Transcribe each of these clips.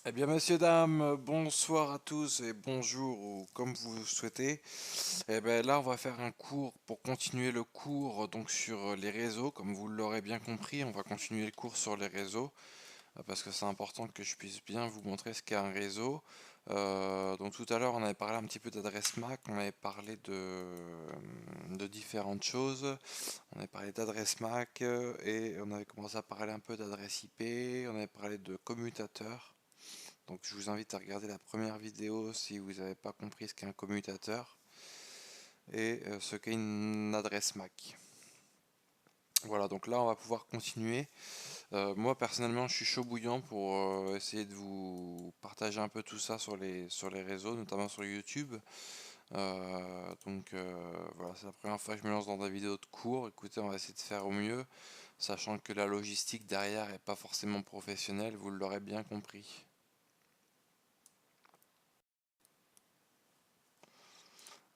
Eh bien, messieurs, dames, bonsoir à tous et bonjour ou comme vous souhaitez. Eh bien, là, on va faire un cours pour continuer le cours donc sur les réseaux. Comme vous l'aurez bien compris, on va continuer le cours sur les réseaux parce que c'est important que je puisse bien vous montrer ce qu'est un réseau. Donc tout à l'heure, on avait parlé un petit peu d'adresse MAC, on avait parlé de différentes choses. On avait parlé d'adresse MAC et on avait commencé à parler un peu d'adresse IP, on avait parlé de commutateur. Donc je vous invite à regarder la première vidéo si vous n'avez pas compris ce qu'est un commutateur et ce qu'est une adresse MAC. Voilà, donc là on va pouvoir continuer. Moi personnellement je suis chaud bouillant pour essayer de vous partager un peu tout ça sur les réseaux, notamment sur YouTube. Voilà, c'est la première fois que je me lance dans des vidéos de cours. Écoutez, on va essayer de faire au mieux, sachant que la logistique derrière n'est pas forcément professionnelle, vous l'aurez bien compris.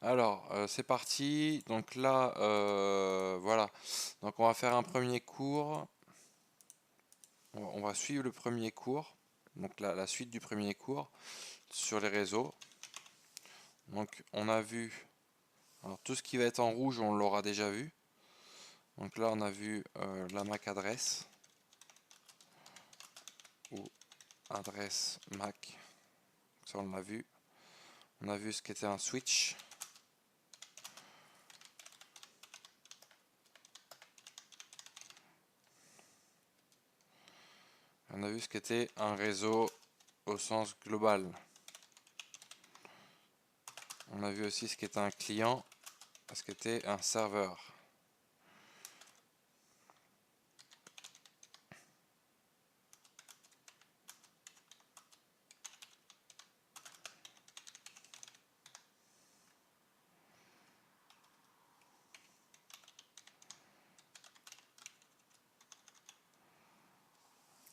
Alors, c'est parti. Donc là, voilà. Donc on va faire un premier cours. On va suivre le premier cours. Donc la suite du premier cours sur les réseaux. Donc on a vu. Alors tout ce qui va être en rouge, on l'aura déjà vu. Donc là, on a vu la MAC adresse ou adresse MAC. Ça, on l'a vu. On a vu ce qu'était un switch. On a vu ce qu'était un réseau au sens global. On a vu aussi ce qu'était un client, ce qu'était un serveur.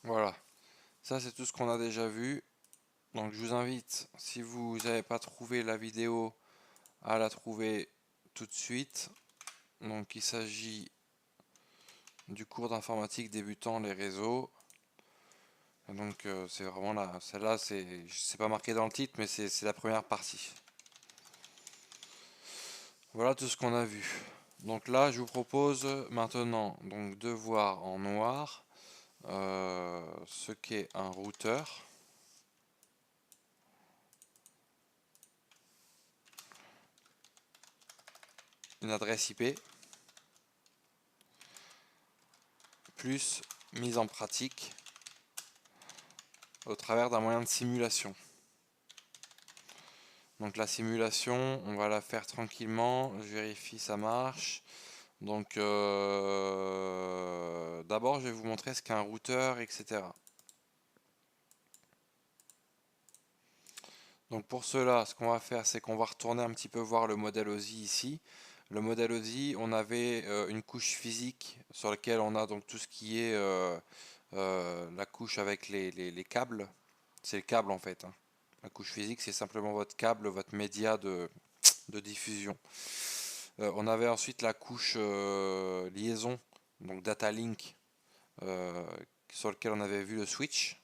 Voilà, ça c'est tout ce qu'on a déjà vu. Donc je vous invite, si vous n'avez pas trouvé la vidéo, à la trouver tout de suite. Donc il s'agit du cours d'informatique débutant les réseaux. Et donc c'est vraiment là, celle-là c'est pas marqué dans le titre, mais c'est la première partie. Voilà tout ce qu'on a vu. Donc là je vous propose maintenant donc de voir en noir ce qu'est un routeur, une adresse IP, plus mise en pratique au travers d'un moyen de simulation. Donc la simulation, on va la faire tranquillement, je vérifie ça marche. Donc d'abord je vais vous montrer ce qu'est un routeur, etc. Donc pour cela, ce qu'on va faire, c'est qu'on va retourner un petit peu voir le modèle OSI ici. Le modèle OSI, on avait une couche physique sur laquelle on a donc tout ce qui est la couche avec les câbles. C'est le câble en fait, hein. La couche physique, c'est simplement votre câble, votre média de diffusion. On avait ensuite la couche liaison, donc data link, euh, sur lequel on avait vu le switch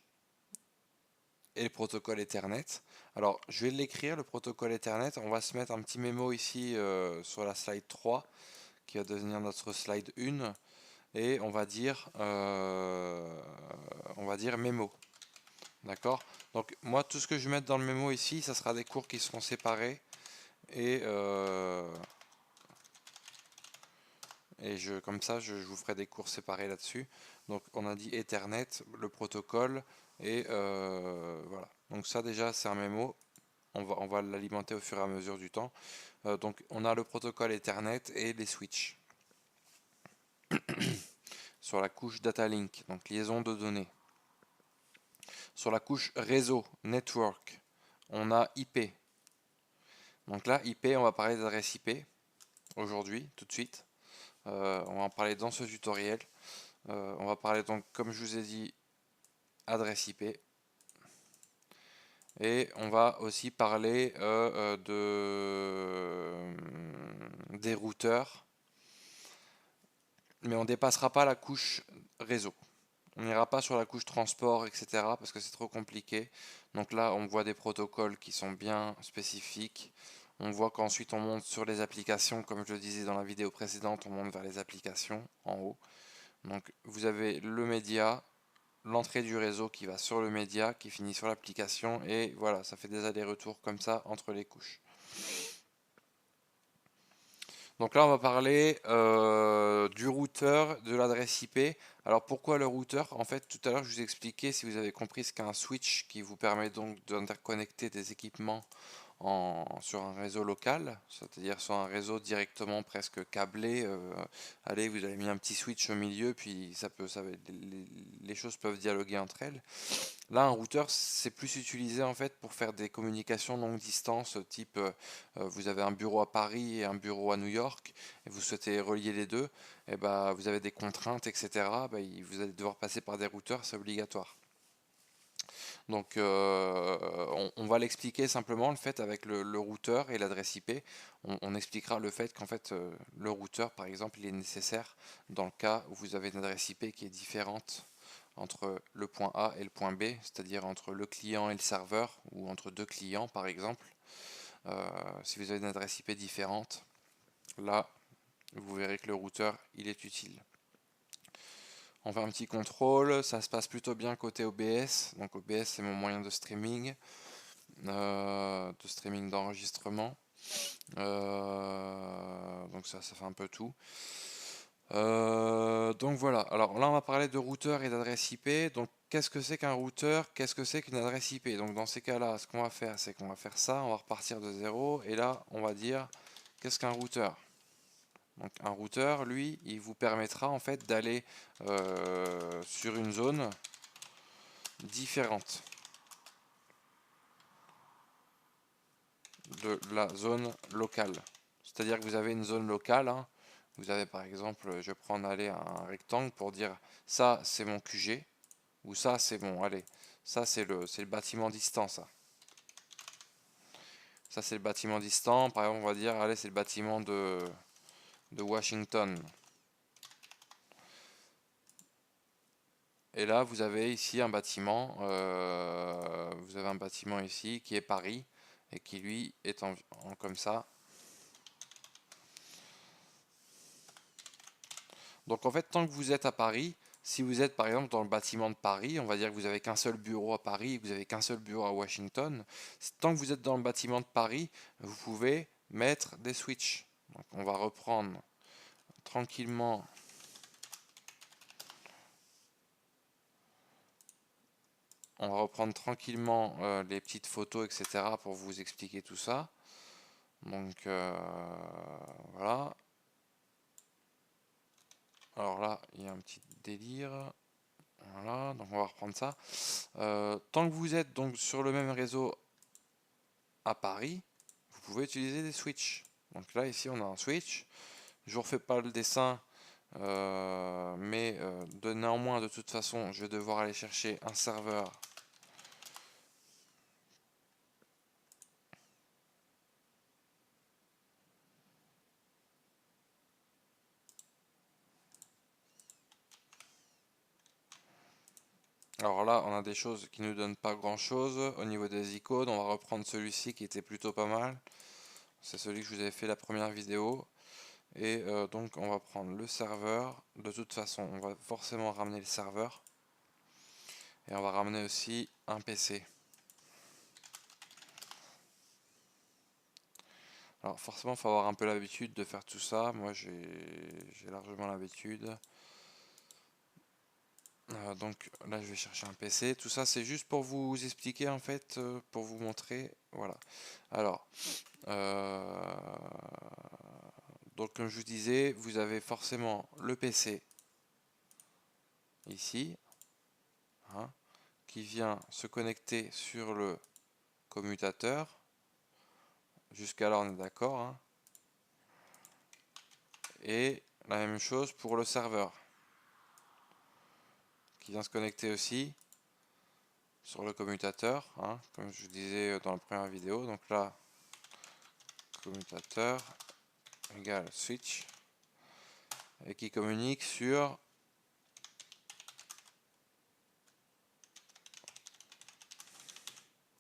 et le protocole Ethernet. Alors, je vais l'écrire, le protocole Ethernet. On va se mettre un petit mémo ici sur la slide 3, qui va devenir notre slide 1, et on va dire mémo. D'accord? Donc, moi, tout ce que je vais mettre dans le mémo ici, ça sera des cours qui seront séparés, et, comme ça, je vous ferai des cours séparés là-dessus. Donc, on a dit Ethernet, le protocole, et voilà. Donc ça, déjà, c'est un mémo. On va l'alimenter au fur et à mesure du temps. Donc on a le protocole Ethernet et les switches. Sur la couche data link, donc liaison de données. Sur la couche réseau, network, on a IP. Donc là, IP, on va parler d'adresse IP aujourd'hui, tout de suite. On va en parler dans ce tutoriel. On va parler donc, comme je vous ai dit, adresse IP. Et on va aussi parler des routeurs, mais on ne dépassera pas la couche réseau. On n'ira pas sur la couche transport, etc. parce que c'est trop compliqué. Donc là, on voit des protocoles qui sont bien spécifiques. On voit qu'ensuite on monte sur les applications, comme je le disais dans la vidéo précédente, on monte vers les applications en haut. Donc vous avez le média, l'entrée du réseau qui va sur le média, qui finit sur l'application, et voilà, ça fait des allers-retours comme ça entre les couches. Donc là, on va parler du routeur, de l'adresse IP. Alors pourquoi le routeur? En fait, tout à l'heure, je vous ai expliqué, si vous avez compris, ce qu'est un switch qui vous permet donc d'interconnecter des équipements sur un réseau local, c'est-à-dire sur un réseau directement presque câblé. Allez, vous avez mis un petit switch au milieu, puis les choses peuvent dialoguer entre elles. Là, un routeur, c'est plus utilisé en fait pour faire des communications longue distance, type vous avez un bureau à Paris et un bureau à New York, et vous souhaitez relier les deux, et bah, vous avez des contraintes, etc. Bah, vous allez devoir passer par des routeurs, c'est obligatoire. Donc on va l'expliquer simplement le fait avec le routeur et l'adresse IP. On expliquera le fait qu'en fait le routeur par exemple il est nécessaire dans le cas où vous avez une adresse IP qui est différente entre le point A et le point B, c'est-à-dire entre le client et le serveur ou entre deux clients par exemple. Si vous avez une adresse IP différente, là vous verrez que le routeur il est utile. On fait un petit contrôle, ça se passe plutôt bien côté OBS. Donc OBS c'est mon moyen de streaming d'enregistrement. Donc ça fait un peu tout. Donc voilà, alors là on va parler de routeur et d'adresse IP. Donc qu'est-ce que c'est qu'un routeur? Qu'est-ce que c'est qu'une adresse IP? Donc dans ces cas-là, ce qu'on va faire, c'est qu'on va faire ça, on va repartir de zéro, et là on va dire qu'est-ce qu'un routeur? Donc un routeur, lui, il vous permettra en fait d'aller sur une zone différente de la zone locale. C'est-à-dire que vous avez une zone locale, hein. Vous avez par exemple, je vais prendre aller un rectangle pour dire ça c'est mon QG, ou ça c'est bon, allez, ça c'est le bâtiment distant, ça. Ça c'est le bâtiment distant, par exemple on va dire, allez c'est le bâtiment de Washington. Et là vous avez ici un bâtiment, vous avez un bâtiment ici qui est Paris, et qui lui est comme ça. Donc en fait, tant que vous êtes à Paris, si vous êtes par exemple dans le bâtiment de Paris, on va dire que vous avez qu'un seul bureau à Paris et que vous avez qu'un seul bureau à Washington, tant que vous êtes dans le bâtiment de Paris, vous pouvez mettre des switches. Donc on va reprendre tranquillement. On va reprendre tranquillement les petites photos, etc. pour vous expliquer tout ça. Donc voilà. Alors là, il y a un petit délire. Voilà, donc on va reprendre ça. Tant que vous êtes donc sur le même réseau à Paris, vous pouvez utiliser des switches. Donc là, ici, on a un switch. Je ne vous refais pas le dessin, mais néanmoins, de toute façon, je vais devoir aller chercher un serveur. Alors là, on a des choses qui ne nous donnent pas grand-chose. Au niveau des icônes, on va reprendre celui-ci qui était plutôt pas mal. C'est celui que je vous avais fait la première vidéo. Et donc, on va prendre le serveur. De toute façon, on va forcément ramener le serveur. Et on va ramener aussi un PC. Alors forcément, il faut avoir un peu l'habitude de faire tout ça. Moi, j'ai largement l'habitude. Donc là, je vais chercher un PC. Tout ça, c'est juste pour vous expliquer, en fait, pour vous montrer. Voilà. Alors, euh, donc comme je vous disais, vous avez forcément le PC ici, hein, qui vient se connecter sur le commutateur. Jusqu'à là, on est d'accord, hein. Et la même chose pour le serveur, qui vient se connecter aussi sur le commutateur, hein, comme je vous disais dans la première vidéo. Donc là, commutateur égale switch, et qui communique sur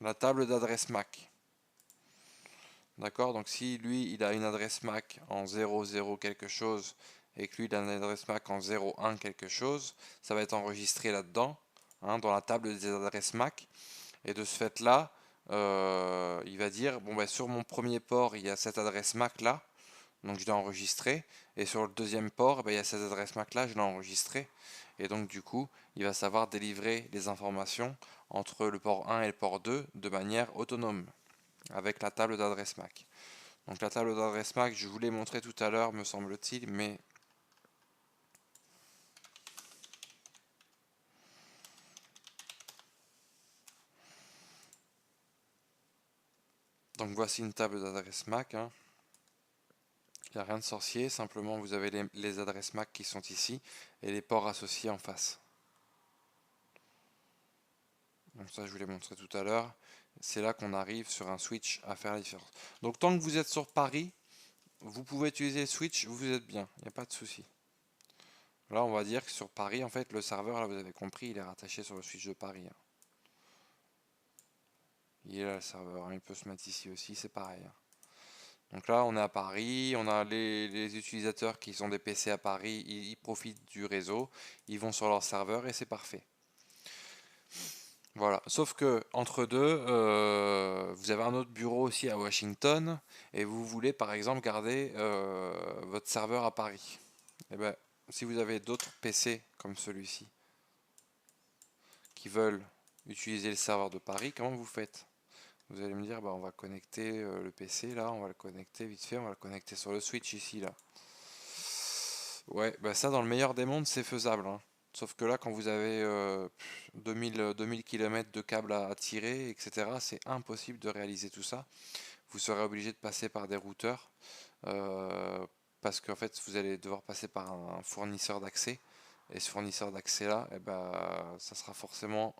la table d'adresse MAC. D'accord? Donc si lui, il a une adresse MAC en 00 quelque chose et que lui, il a une adresse MAC en 01 quelque chose, ça va être enregistré là-dedans, hein, dans la table des adresses MAC. Et de ce fait-là, il va dire, bon, bah, sur mon premier port, il y a cette adresse MAC là, donc je l'ai enregistré. Et sur le deuxième port, bah, il y a cette adresse MAC là, je l'ai enregistré. Et donc du coup, il va savoir délivrer les informations entre le port 1 et le port 2 de manière autonome avec la table d'adresse MAC. Donc la table d'adresse MAC, je vous l'ai montré tout à l'heure, me semble-t-il, mais donc voici une table d'adresse MAC, hein. Il n'y a rien de sorcier, simplement vous avez les adresses MAC qui sont ici et les ports associés en face. Donc ça je vous l'ai montré tout à l'heure. C'est là qu'on arrive sur un switch à faire la différence. Donc tant que vous êtes sur Paris, vous pouvez utiliser le switch, vous êtes bien, il n'y a pas de souci. Là on va dire que sur Paris, en fait le serveur, là vous avez compris, il est rattaché sur le switch de Paris, hein. Il est là le serveur, hein. Il peut se mettre ici aussi, c'est pareil, hein. Donc là, on est à Paris, on a les utilisateurs qui sont des PC à Paris, ils profitent du réseau, ils vont sur leur serveur et c'est parfait. Voilà. Sauf que entre deux, vous avez un autre bureau aussi à Washington et vous voulez par exemple garder votre serveur à Paris. Et ben, si vous avez d'autres PC comme celui-ci qui veulent utiliser le serveur de Paris, comment vous faites? Vous allez me dire, bah, on va connecter le PC là, on va le connecter vite fait, on va le connecter sur le switch ici là. Ouais, bah ça dans le meilleur des mondes c'est faisable, hein. Sauf que là quand vous avez 2000 km de câbles à tirer, etc., c'est impossible de réaliser tout ça. Vous serez obligé de passer par des routeurs euh, parce qu'en fait vous allez devoir passer par un fournisseur d'accès. Et ce fournisseur d'accès là, eh ben, ça sera forcément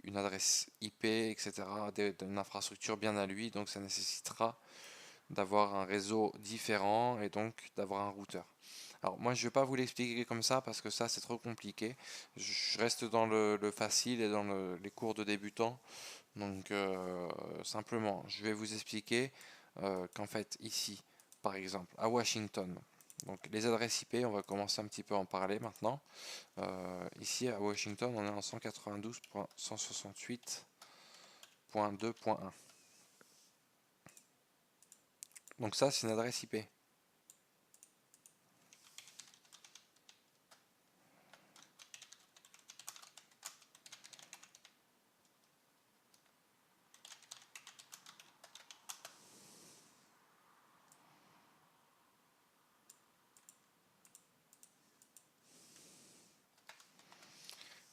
une adresse IP, etc., d'une infrastructure bien à lui, donc ça nécessitera d'avoir un réseau différent et donc d'avoir un routeur. Alors moi je vais pas vous l'expliquer comme ça parce que ça c'est trop compliqué. Je reste dans le facile et dans les cours de débutants. Donc simplement je vais vous expliquer qu'en fait ici par exemple à Washington, donc les adresses IP, on va commencer un petit peu à en parler maintenant. Ici à Washington on est en 192.168.2.1. Donc ça c'est une adresse IP.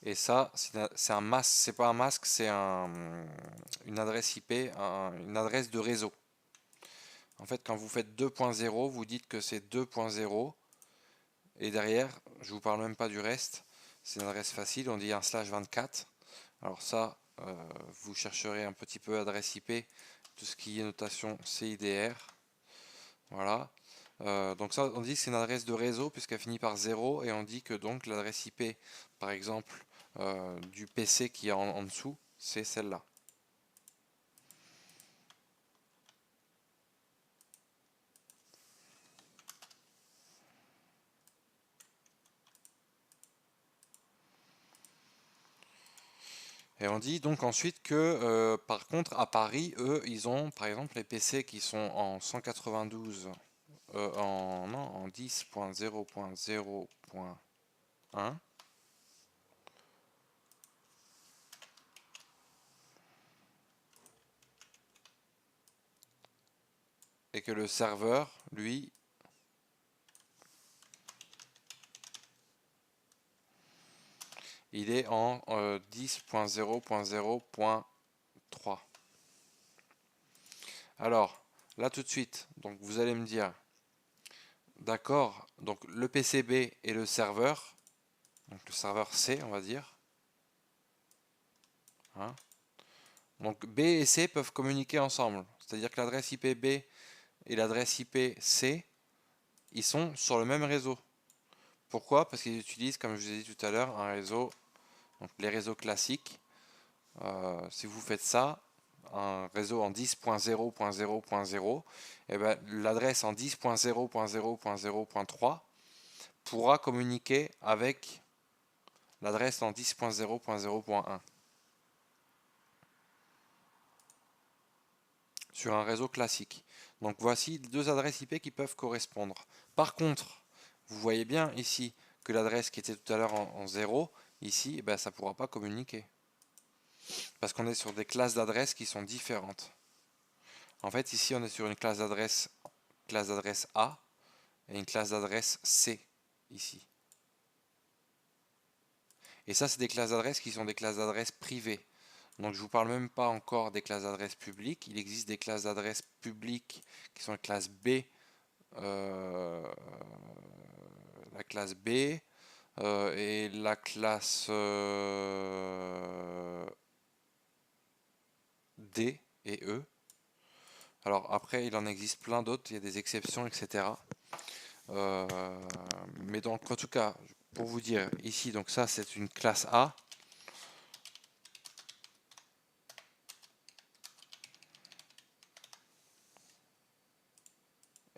Et ça, c'est un masque, c'est pas un masque, c'est une adresse IP, une adresse de réseau. En fait, quand vous faites 2.0, vous dites que c'est 2.0, et derrière, je vous parle même pas du reste, c'est une adresse facile, on dit un slash 24. Alors ça, vous chercherez un petit peu adresse IP, tout ce qui est notation CIDR. Voilà. Donc ça, on dit que c'est une adresse de réseau puisqu'elle finit par 0 et on dit que donc l'adresse IP, par exemple, du PC qui est en dessous, c'est celle-là. Et on dit donc ensuite que par contre à Paris, eux, ils ont par exemple les PC qui sont en 192, non, en 10.0.0.1. Et que le serveur, lui, il est en 10.0.0.3. Alors, là tout de suite, donc vous allez me dire, d'accord, donc le PCB et le serveur, donc le serveur C, on va dire, hein. Donc B et C peuvent communiquer ensemble, c'est-à-dire que l'adresse IP B et l'adresse IP C, ils sont sur le même réseau. Pourquoi? Parce qu'ils utilisent, comme je vous ai dit tout à l'heure, un réseau, donc les réseaux classiques. Si vous faites ça, un réseau en 10.0.0.0, et ben, l'adresse en 10.0.0.0.3 pourra communiquer avec l'adresse en 10.0.0.1 sur un réseau classique. Donc voici deux adresses IP qui peuvent correspondre. Par contre, vous voyez bien ici que l'adresse qui était tout à l'heure en 0, ici, eh ben, ça ne pourra pas communiquer. Parce qu'on est sur des classes d'adresses qui sont différentes. En fait, ici, on est sur une classe d'adresse A et une classe d'adresse C, ici. Et ça, c'est des classes d'adresses qui sont des classes d'adresses privées. Donc je ne vous parle même pas encore des classes d'adresses publiques. Il existe des classes d'adresses publiques qui sont la classe B, la classe B et la classe D et E. Alors après, il en existe plein d'autres, il y a des exceptions, etc. Mais donc en tout cas, pour vous dire, ici, donc ça c'est une classe A.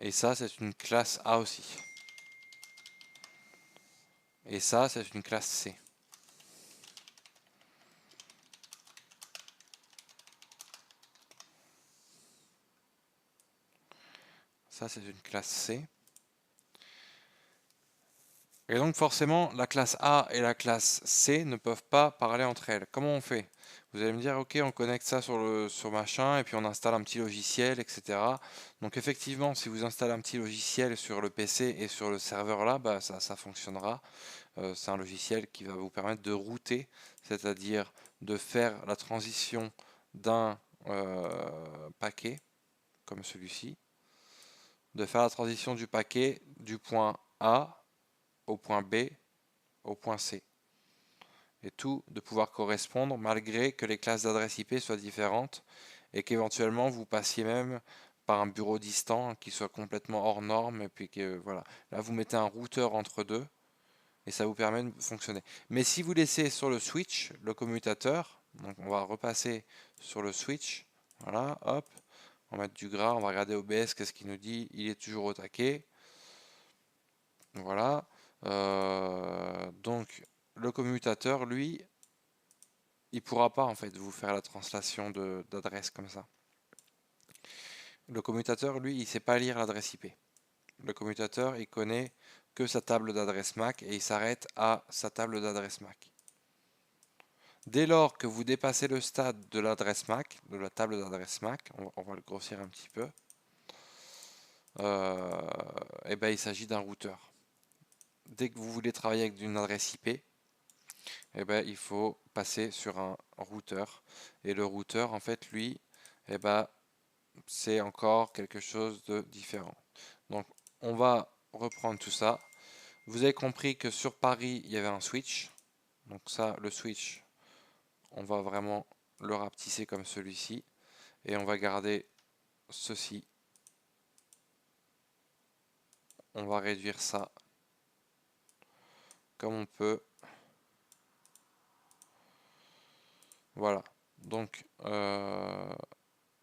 Et ça c'est une classe A aussi. Et ça c'est une classe C. Ça c'est une classe C. Et donc forcément, la classe A et la classe C ne peuvent pas parler entre elles. Comment on fait? Vous allez me dire, ok, on connecte ça sur machin, et puis on installe un petit logiciel, etc. Donc effectivement, si vous installez un petit logiciel sur le PC et sur le serveur là, bah, ça fonctionnera. C'est un logiciel qui va vous permettre de router, c'est-à-dire de faire la transition d'un paquet, comme celui-ci, de faire la transition du paquet du point A au point B au point C. Et tout de pouvoir correspondre malgré que les classes d'adresse IP soient différentes et qu'éventuellement vous passiez même par un bureau distant qui soit complètement hors norme et puis que voilà. Là vous mettez un routeur entre deux et ça vous permet de fonctionner. Mais si vous laissez sur le switch le commutateur, donc on va repasser sur le switch, voilà, hop, on va mettre du gras, on va regarder OBS, qu'est-ce qu'il nous dit, il est toujours au taquet, voilà. Donc le commutateur, lui, il pourra pas en fait vous faire la translation d'adresse comme ça. Le commutateur, lui, il sait pas lire l'adresse IP. Le commutateur, il connaît que sa table d'adresse MAC et il s'arrête à sa table d'adresse MAC. Dès lors que vous dépassez le stade de l'adresse MAC, de la table d'adresse MAC, on va le grossir un petit peu, et ben, il s'agit d'un routeur. Dès que vous voulez travailler avec une adresse IP, eh ben, il faut passer sur un routeur. Et le routeur, en fait, lui, eh ben, c'est encore quelque chose de différent. Donc, on va reprendre tout ça. Vous avez compris que sur Paris, il y avait un switch. Donc ça, le switch, on va vraiment le rapetisser comme celui-ci. Et on va garder ceci. On va réduire ça comme on peut. Voilà. Donc,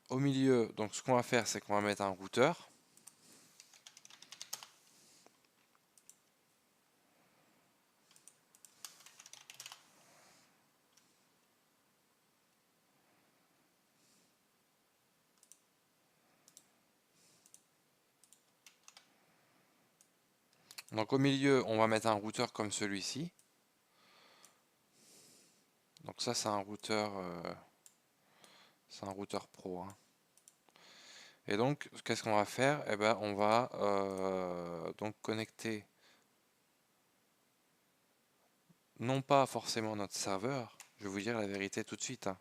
au milieu, donc ce qu'on va faire, c'est qu'on va mettre un routeur. Donc au milieu, on va mettre un routeur comme celui-ci. Donc ça, c'est un routeur pro, hein. Et donc, qu'est-ce qu'on va faire? Eh ben, on va donc connecter non pas forcément notre serveur, je vais vous dire la vérité tout de suite, hein,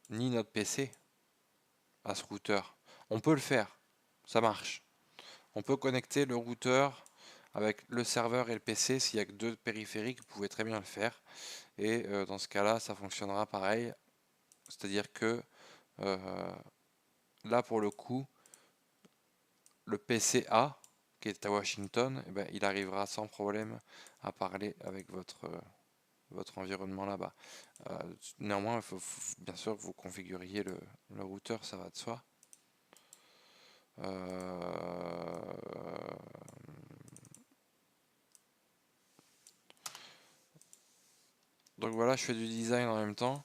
ni notre PC à ce routeur. On peut le faire, ça marche. On peut connecter le routeur avec le serveur et le PC. S'il n'y a que deux périphériques, vous pouvez très bien le faire. Et dans ce cas-là, ça fonctionnera pareil. C'est-à-dire que là, pour le coup, le PCA, qui est à Washington, eh ben, il arrivera sans problème à parler avec votre votre environnement là-bas. Néanmoins, il faut bien sûr que vous configuriez le routeur, ça va de soi. Donc voilà, je fais du design en même temps.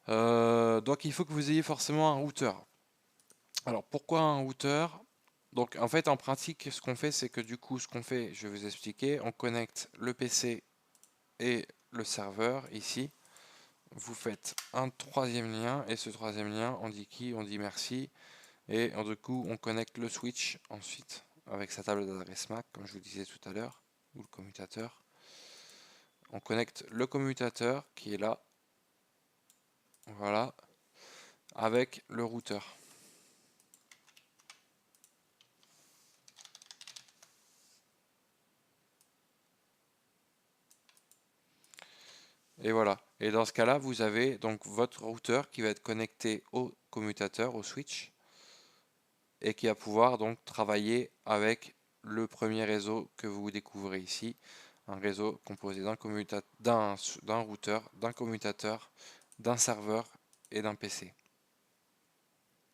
Donc il faut que vous ayez forcément un routeur. Alors pourquoi un routeur? Donc en fait en pratique ce qu'on fait c'est que du coup ce qu'on fait, je vais vous expliquer, on connecte le PC et le serveur ici. Vous faites un troisième lien et ce troisième lien on dit qui? On dit merci et du coup on connecte le switch ensuite avec sa table d'adresse MAC comme je vous disais tout à l'heure ou le commutateur. On connecte le commutateur qui est là, voilà, avec le routeur. Et voilà. Et dans ce cas-là, vous avez donc votre routeur qui va être connecté au commutateur, au switch, et qui va pouvoir donc travailler avec le premier réseau que vous découvrez ici, un réseau composé d'un routeur, d'un commutateur, d'un serveur et d'un PC.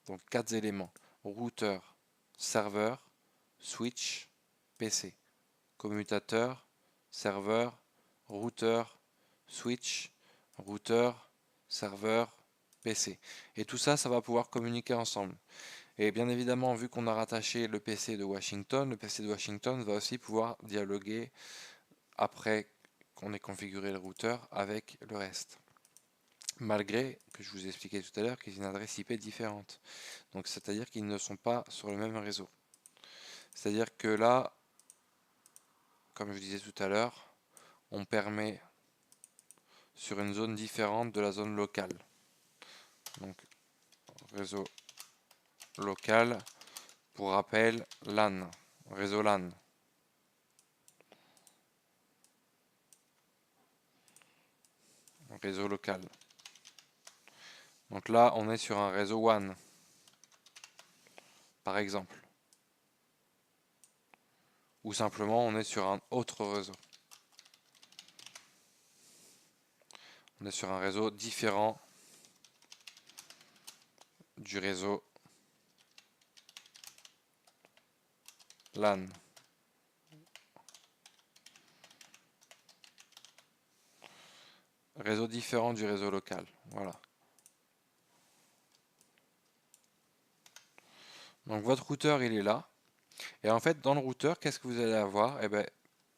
Donc quatre éléments: routeur, serveur, switch, PC. Commutateur, serveur, routeur, switch, routeur, serveur, PC. Et tout ça, ça va pouvoir communiquer ensemble. Et bien évidemment, vu qu'on a rattaché le PC de Washington, le PC de Washington va aussi pouvoir dialoguer après qu'on ait configuré le routeur avec le reste. Malgré que je vous ai expliqué tout à l'heure qu'ils ont une adresse IP différente. Donc c'est-à-dire qu'ils ne sont pas sur le même réseau. C'est-à-dire que là, comme je disais tout à l'heure, on permet sur une zone différente de la zone locale. Donc réseau local, pour rappel, LAN, réseau LAN. Réseau local. Donc là, on est sur un réseau WAN, par exemple. Ou simplement, on est sur un autre réseau. On est sur un réseau différent du réseau LAN. Réseau différent du réseau local. Voilà. Donc votre routeur, il est là. Et en fait, dans le routeur, qu'est-ce que vous allez avoir? Eh bien,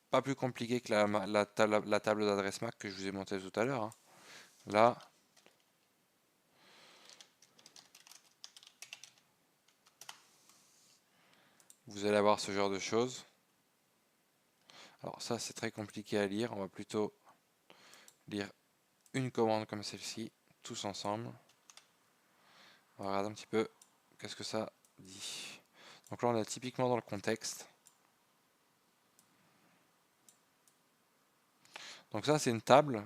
pas plus compliqué que la table d'adresse MAC que je vous ai montré tout à l'heure, hein. Là, vous allez avoir ce genre de choses. Alors ça, c'est très compliqué à lire. On va plutôt lire une commande comme celle-ci, tous ensemble. On va regarder un petit peu qu'est-ce que ça dit. Donc là, on est typiquement dans le contexte. Donc ça, c'est une table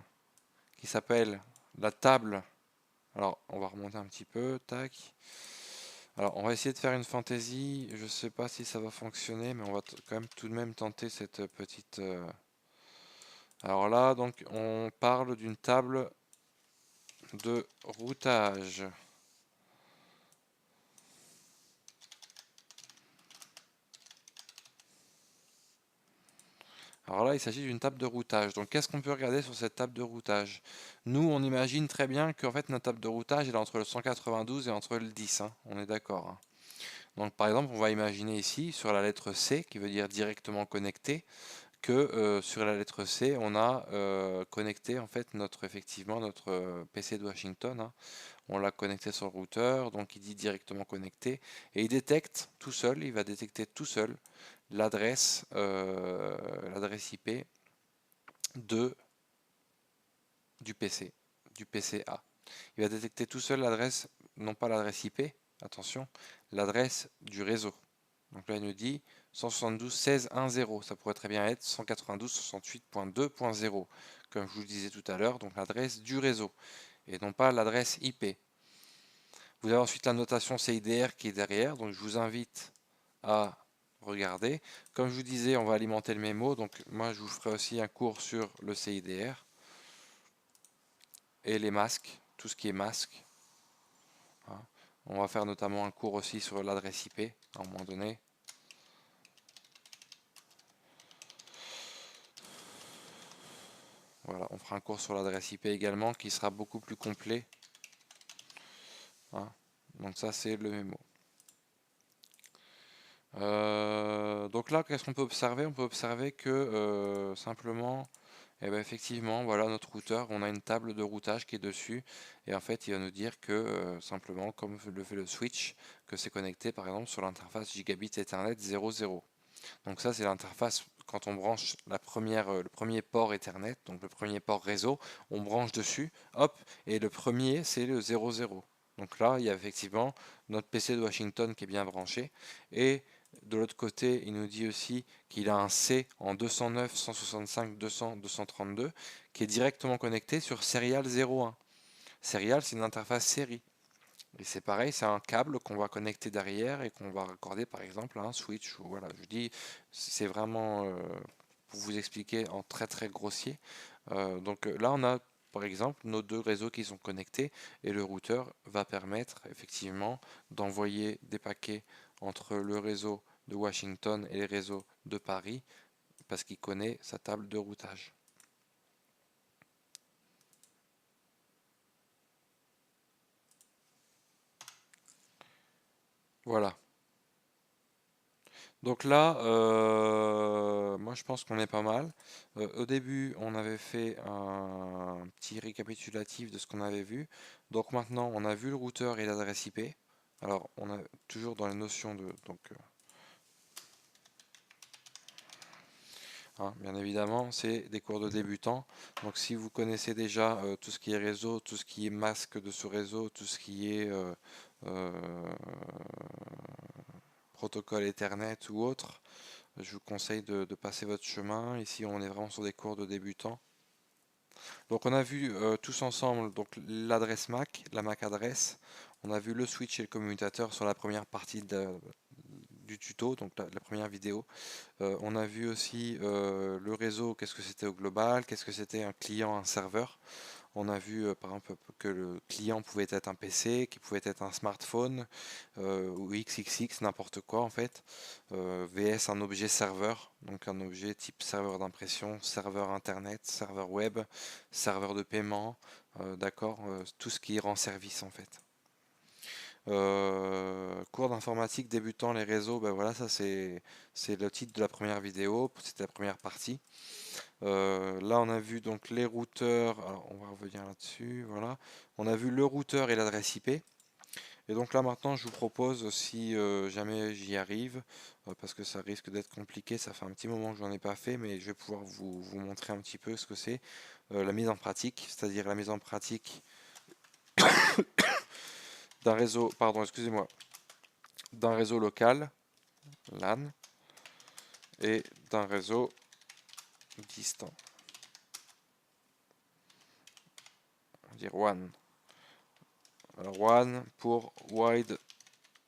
qui s'appelle la table. Alors, on va remonter un petit peu. Tac. Alors, on va essayer de faire une fantaisie. Je ne sais pas si ça va fonctionner, mais on va quand même tout de même tenter cette petite... Alors là, donc, on parle d'une table de routage. Alors là, il s'agit d'une table de routage. Donc, qu'est-ce qu'on peut regarder sur cette table de routage? Nous, on imagine très bien qu'en fait, notre table de routage, elle est entre le 192 et entre le 10. Hein. On est d'accord, hein. Donc, par exemple, on va imaginer ici, sur la lettre C, qui veut dire directement connecté, que sur la lettre C, on a connecté en fait effectivement notre PC de Washington, hein. On l'a connecté sur le routeur, donc il dit directement connecté, et il détecte tout seul, il va détecter tout seul l'adresse IP de, du PC A. Il va détecter tout seul l'adresse, non pas l'adresse IP, attention, l'adresse du réseau. Donc là, il nous dit 172.16.1.0. Ça pourrait très bien être 192.68.2.0, comme je vous le disais tout à l'heure, donc l'adresse du réseau, et non pas l'adresse IP. Vous avez ensuite la notation CIDR qui est derrière, donc je vous invite à regarder. Comme je vous disais, on va alimenter le mémo, donc moi je vous ferai aussi un cours sur le CIDR. et les masques, tout ce qui est masque. Hein. On va faire notamment un cours aussi sur l'adresse IP à un moment donné. Voilà, on fera un cours sur l'adresse IP également qui sera beaucoup plus complet. Hein. Donc ça c'est le mémo. Donc là, qu'est-ce qu'on peut observer? On peut observer que simplement, eh ben, effectivement, voilà notre routeur, on a une table de routage qui est dessus, et en fait il va nous dire que simplement, comme le fait le switch, que c'est connecté par exemple sur l'interface Gigabit Ethernet 00. Donc ça c'est l'interface quand on branche le premier port Ethernet, donc le premier port réseau, on branche dessus, hop, et le premier c'est le 00. Donc là il y a effectivement notre PC de Washington qui est bien branché, et de l'autre côté il nous dit aussi qu'il a un C en 209, 165, 200, 232 qui est directement connecté sur Serial 01. Serial c'est une interface série. Et c'est pareil, c'est un câble qu'on va connecter derrière et qu'on va raccorder par exemple à un switch. Voilà, je dis, c'est vraiment pour vous expliquer en très très grossier. Donc là, on a par exemple nos deux réseaux qui sont connectés et le routeur va permettre effectivement d'envoyer des paquets entre le réseau de Washington et les réseaux de Paris parce qu'il connaît sa table de routage. Voilà. Donc là, moi je pense qu'on est pas mal. Au début, on avait fait un petit récapitulatif de ce qu'on avait vu. Donc maintenant, on a vu le routeur et l'adresse IP. Alors, on a toujours dans les notions de... Donc, hein, bien évidemment, c'est des cours de débutants. Donc si vous connaissez déjà tout ce qui est réseau, tout ce qui est masque de ce réseau, tout ce qui est euh, protocole Ethernet ou autre, je vous conseille de passer votre chemin. Ici, on est vraiment sur des cours de débutants. Donc, on a vu tous ensemble donc l'adresse MAC, la MAC adresse. On a vu le switch et le commutateur sur la première partie du tuto, donc la première vidéo. On a vu aussi le réseau, qu'est-ce que c'était au global, qu'est-ce que c'était un client, un serveur. On a vu par exemple que le client pouvait être un PC, qui pouvait être un smartphone ou XXX, n'importe quoi en fait. VS un objet serveur, donc un objet type serveur d'impression, serveur internet, serveur web, serveur de paiement, d'accord, tout ce qui rend service en fait. Cours d'informatique débutant les réseaux, ben voilà, ça c'est le titre de la première vidéo, c'était la première partie. Là, on a vu donc les routeurs. Alors, on va revenir là-dessus. Voilà. On a vu le routeur et l'adresse IP. Et donc là, maintenant, je vous propose, si jamais j'y arrive, parce que ça risque d'être compliqué, ça fait un petit moment que j'en ai pas fait, mais je vais pouvoir vous montrer un petit peu ce que c'est la mise en pratique, c'est-à-dire la mise en pratique d'un réseau, pardon, excusez-moi, d'un réseau local, LAN, et d'un réseau distant, on va dire WAN. Alors, WAN pour Wide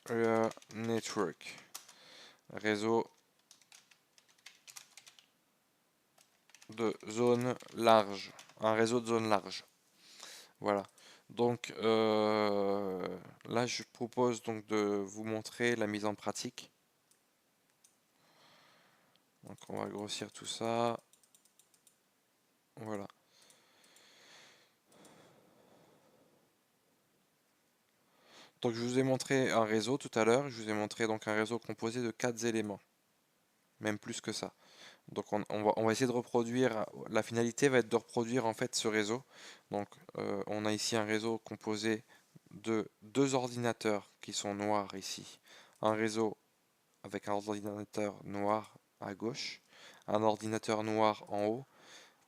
Area Network, réseau de zone large, un réseau de zone large. Voilà. Donc là, je propose donc de vous montrer la mise en pratique. Donc on va grossir tout ça. Voilà. Donc je vous ai montré un réseau tout à l'heure. Je vous ai montré donc un réseau composé de 4 éléments, même plus que ça. Donc on va essayer de reproduire, la finalité va être de reproduire en fait ce réseau. Donc on a ici un réseau composé de deux ordinateurs qui sont noirs ici. Un réseau avec un ordinateur noir à gauche, un ordinateur noir en haut,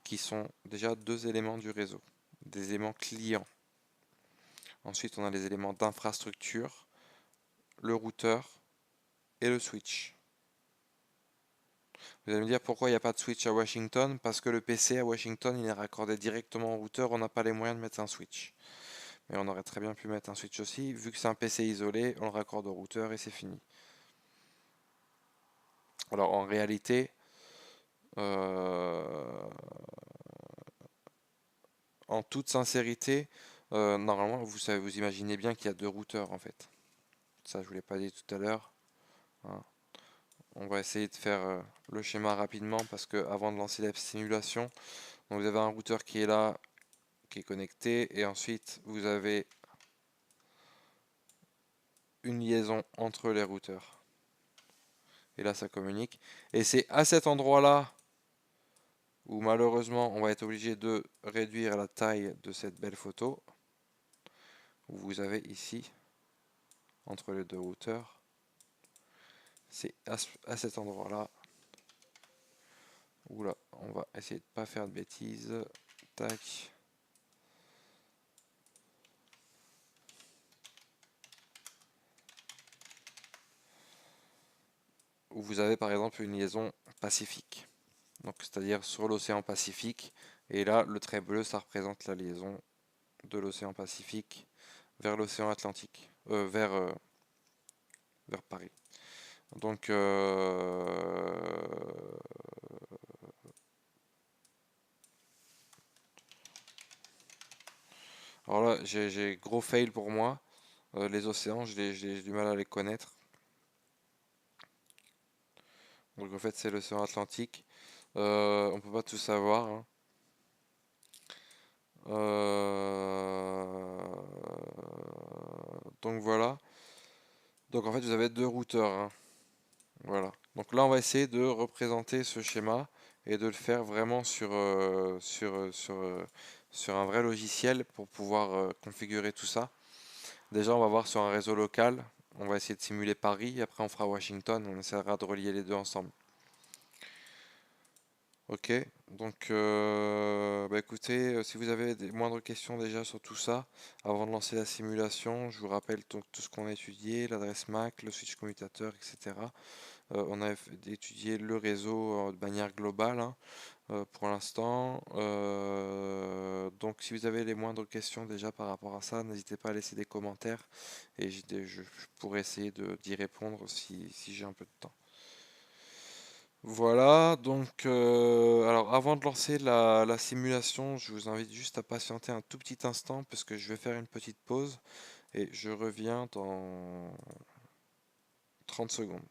qui sont déjà deux éléments du réseau, des éléments clients. Ensuite on a les éléments d'infrastructure, le routeur et le switch. Vous allez me dire pourquoi il n'y a pas de switch à Washington? Parce que le PC à Washington il est raccordé directement au routeur, on n'a pas les moyens de mettre un switch. Mais on aurait très bien pu mettre un switch aussi, vu que c'est un PC isolé, on le raccorde au routeur et c'est fini. Alors en réalité, euh, en toute sincérité, normalement, vous savez, vous imaginez bien qu'il y a deux routeurs en fait. Ça, je vous l'ai pas dit tout à l'heure, hein. On va essayer de faire le schéma rapidement parce que avant de lancer la simulation, donc vous avez un routeur qui est là, qui est connecté, et ensuite vous avez une liaison entre les routeurs. Et là, ça communique. Et c'est à cet endroit-là où malheureusement on va être obligé de réduire la taille de cette belle photo. Où vous avez ici, entre les deux routeurs, c'est à cet endroit-là où là, on va essayer de pas faire de bêtises. Tac. Où vous avez par exemple une liaison Pacifique. Donc c'est-à-dire sur l'océan Pacifique. Et là, le trait bleu, ça représente la liaison de l'océan Pacifique vers l'océan Atlantique, vers Paris. Donc alors là, j'ai gros fail pour moi. Les océans, j'ai du mal à les connaître. Donc en fait, c'est l'océan Atlantique. On peut pas tout savoir, hein. Donc voilà. Donc en fait, vous avez deux routeurs, hein. Voilà. Donc là, on va essayer de représenter ce schéma et de le faire vraiment sur un vrai logiciel pour pouvoir configurer tout ça. Déjà, on va voir sur un réseau local. On va essayer de simuler Paris. Après, on fera Washington. On essaiera de relier les deux ensemble. Ok. Donc, bah écoutez, si vous avez des moindres questions déjà sur tout ça, avant de lancer la simulation, je vous rappelle donc tout ce qu'on a étudié, l'adresse MAC, le switch commutateur, etc. On a étudié le réseau de manière globale, hein, pour l'instant. Donc si vous avez les moindres questions déjà par rapport à ça, n'hésitez pas à laisser des commentaires et je pourrais essayer d'y répondre si j'ai un peu de temps. Voilà, donc alors avant de lancer la simulation, je vous invite juste à patienter un tout petit instant parce que je vais faire une petite pause et je reviens dans 30 secondes.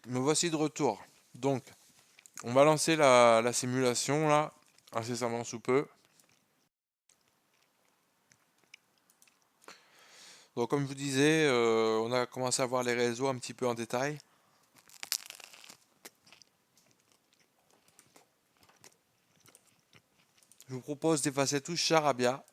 Me voici de retour. Donc, on va lancer la simulation là, incessamment sous peu. Donc comme je vous disais, on a commencé à voir les réseaux un petit peu en détail. Je vous propose d'effacer tout ce charabia.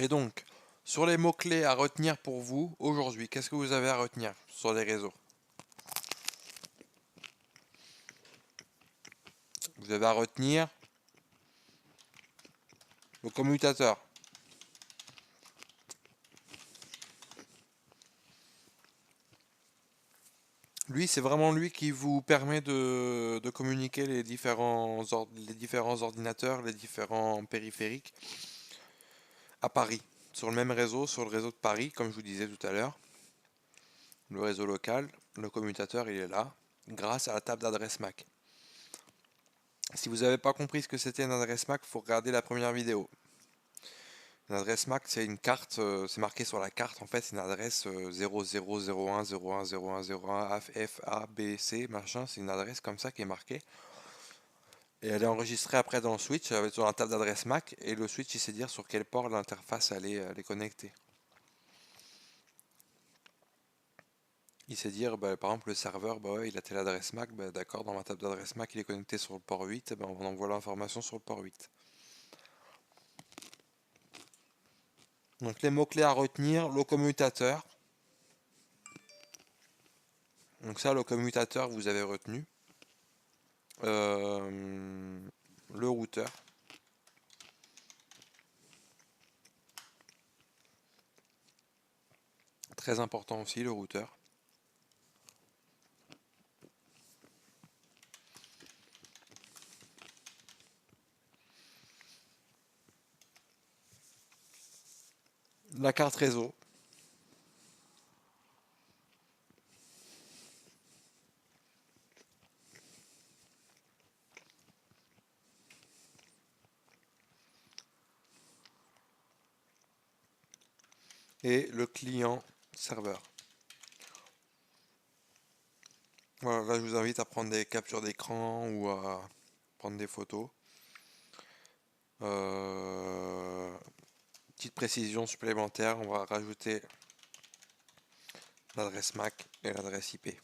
Et donc, sur les mots-clés à retenir pour vous aujourd'hui, qu'est-ce que vous avez à retenir sur les réseaux? Vous avez à retenir le commutateur. Lui, c'est vraiment lui qui vous permet de communiquer les différents ordinateurs, les différents périphériques à Paris, sur le même réseau, sur le réseau de Paris, comme je vous disais tout à l'heure, le réseau local, le commutateur, il est là, grâce à la table d'adresse MAC. Si vous n'avez pas compris ce que c'était une adresse MAC, il faut regarder la première vidéo. Une adresse MAC, c'est une carte, c'est marqué sur la carte, en fait, c'est une adresse 0001010101 F A B C machin, c'est une adresse comme ça qui est marquée. Et elle est enregistrée après dans le switch, sur la table d'adresse MAC, et le switch il sait dire sur quel port l'interface elle est connectée. Il sait dire, bah, par exemple, le serveur, bah ouais, il a telle adresse MAC, bah, d'accord, dans ma table d'adresse MAC, il est connecté sur le port 8, bah, on envoie l'information sur le port 8. Donc les mots-clés à retenir, le commutateur. Donc ça, le commutateur, vous avez retenu. Le routeur. Très important aussi, le routeur. La carte réseau. Et le client serveur. Voilà, là je vous invite à prendre des captures d'écran ou à prendre des photos. Petite précision supplémentaire, on va rajouter l'adresse MAC et l'adresse IP.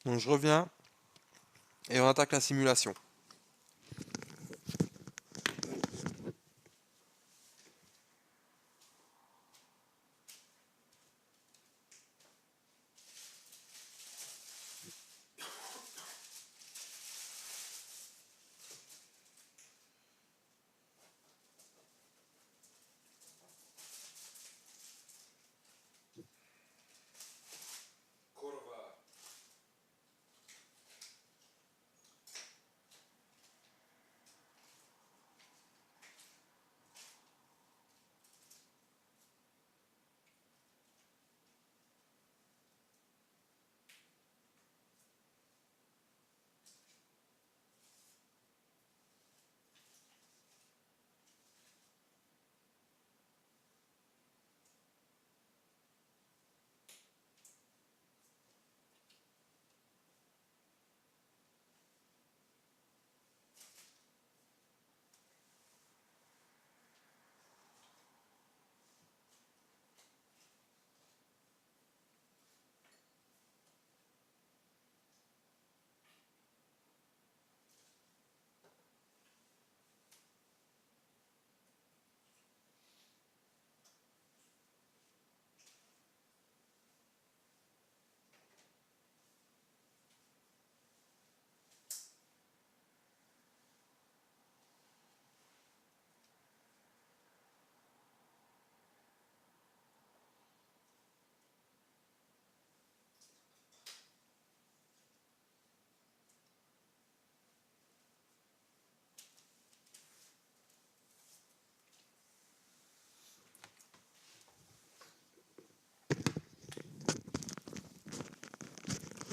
Donc je reviens et on attaque la simulation.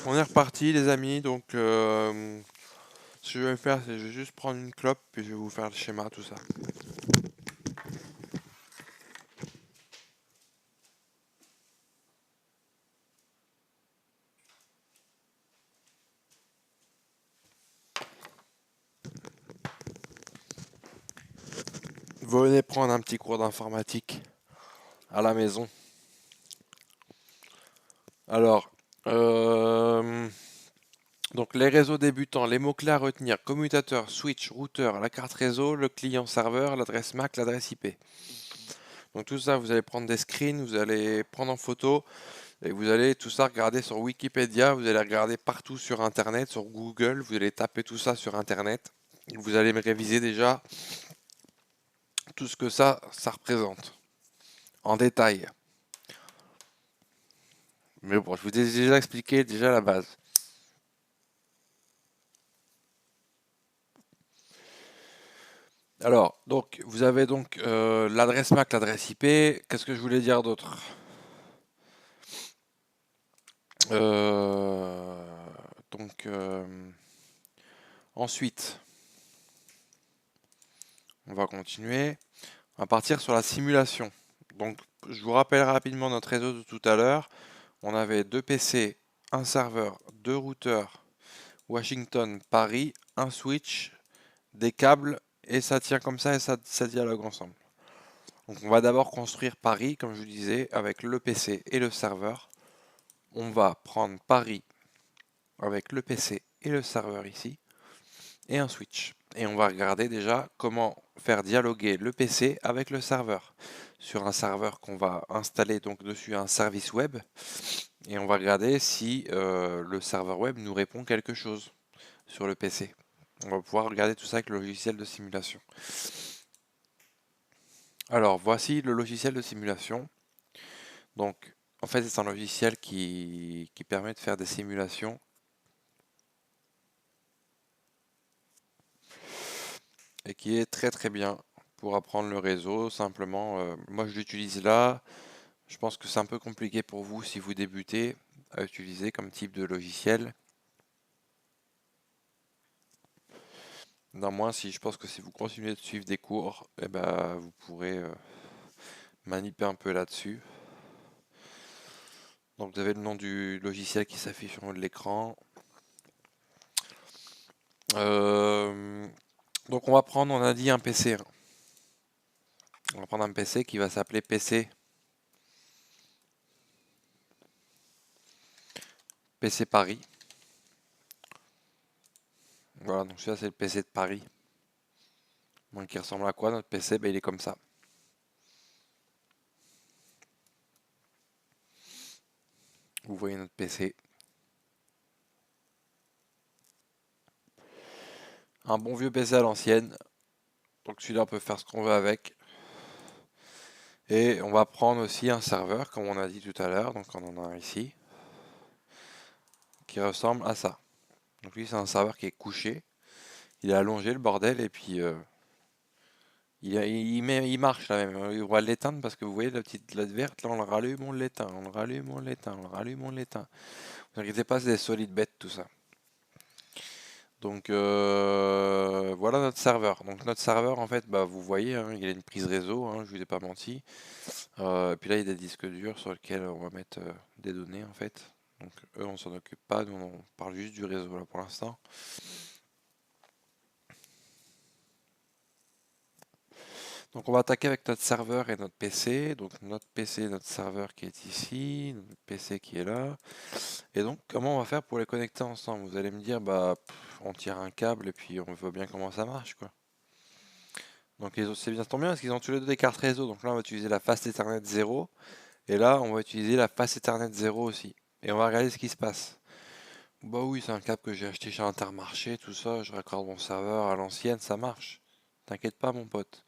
On est reparti les amis, donc ce que je vais faire c'est je vais juste prendre une clope puis je vais vous faire le schéma, tout ça. Venez prendre un petit cours d'informatique à la maison. Alors, donc les réseaux débutants, les mots-clés à retenir, commutateur, switch, routeur, la carte réseau, le client serveur, l'adresse MAC, l'adresse IP. Donc tout ça, vous allez prendre des screens, vous allez prendre en photo Et vous allez tout ça regarder sur Wikipédia, vous allez regarder partout sur Internet, sur Google, vous allez taper tout ça sur Internet. Vous allez me réviser déjà tout ce que ça représente en détail. Mais bon, je vous ai déjà expliqué déjà la base. Alors, donc, vous avez donc l'adresse MAC, l'adresse IP. Qu'est-ce que je voulais dire d'autre? Euh, donc, ensuite, on va continuer. On va partir sur la simulation. Donc, je vous rappelle rapidement notre réseau de tout à l'heure. On avait deux PC, un serveur, deux routeurs, Washington, Paris, un switch, des câbles, et ça tient comme ça et ça dialogue ensemble. Donc on va d'abord construire Paris, comme je vous disais, avec le PC et le serveur. On va prendre Paris avec le PC et le serveur ici, et un switch. Et on va regarder déjà comment faire dialoguer le PC avec le serveur. Sur un serveur qu'on va installer donc dessus un service web, et on va regarder si le serveur web nous répond quelque chose sur le PC. On va pouvoir regarder tout ça avec le logiciel de simulation. Alors voici le logiciel de simulation. Donc en fait c'est un logiciel qui permet de faire des simulations et qui est très très bien pour apprendre le réseau. Simplement, moi je l'utilise là. Je pense que c'est un peu compliqué pour vous si vous débutez à utiliser comme type de logiciel. Néanmoins, si je pense que si vous continuez de suivre des cours, eh ben, vous pourrez manipuler un peu là-dessus. Donc vous avez le nom du logiciel qui s'affiche en haut de l'écran. Donc on va prendre, on a dit un PC. On va prendre un PC qui va s'appeler PC Paris. Voilà, donc ça c'est le PC de Paris. Donc qui ressemble à quoi notre PC? Ben, il est comme ça. Vous voyez notre PC. Un bon vieux PC à l'ancienne. Donc celui-là on peut faire ce qu'on veut avec. Et on va prendre aussi un serveur, comme on a dit tout à l'heure. Donc on en a un ici. Qui ressemble à ça. Donc lui c'est un serveur qui est couché. Il est allongé le bordel et puis il marche là même. On va l'éteindre parce que vous voyez la petite LED verte là, on le rallume, on l'éteint, on le rallume, on l'éteint, on le rallume, on l'éteint. Ne vous inquiétez pas, c'est des solides bêtes tout ça. Donc voilà notre serveur. Donc notre serveur en fait, bah, vous voyez, hein, il a une prise réseau, hein, je vous ai pas menti. Et puis là il y a des disques durs sur lesquels on va mettre des données en fait. Donc eux on s'en occupe pas, nous on parle juste du réseau là pour l'instant. Donc on va attaquer avec notre serveur et notre PC. Donc notre PC, notre serveur qui est ici, notre PC qui est là. Et donc comment on va faire pour les connecter ensemble? Vous allez me dire, bah on tire un câble et puis on voit bien comment ça marche quoi. Donc les autres c'est bien, ça tombe bien parce qu'ils ont tous les deux des cartes réseau. Donc là on va utiliser la Fast Ethernet 0 et là on va utiliser la Fast Ethernet 0 aussi. Et on va regarder ce qui se passe. Bah oui, c'est un câble que j'ai acheté chez Intermarché, tout ça, je raccorde mon serveur à l'ancienne, ça marche. T'inquiète pas mon pote.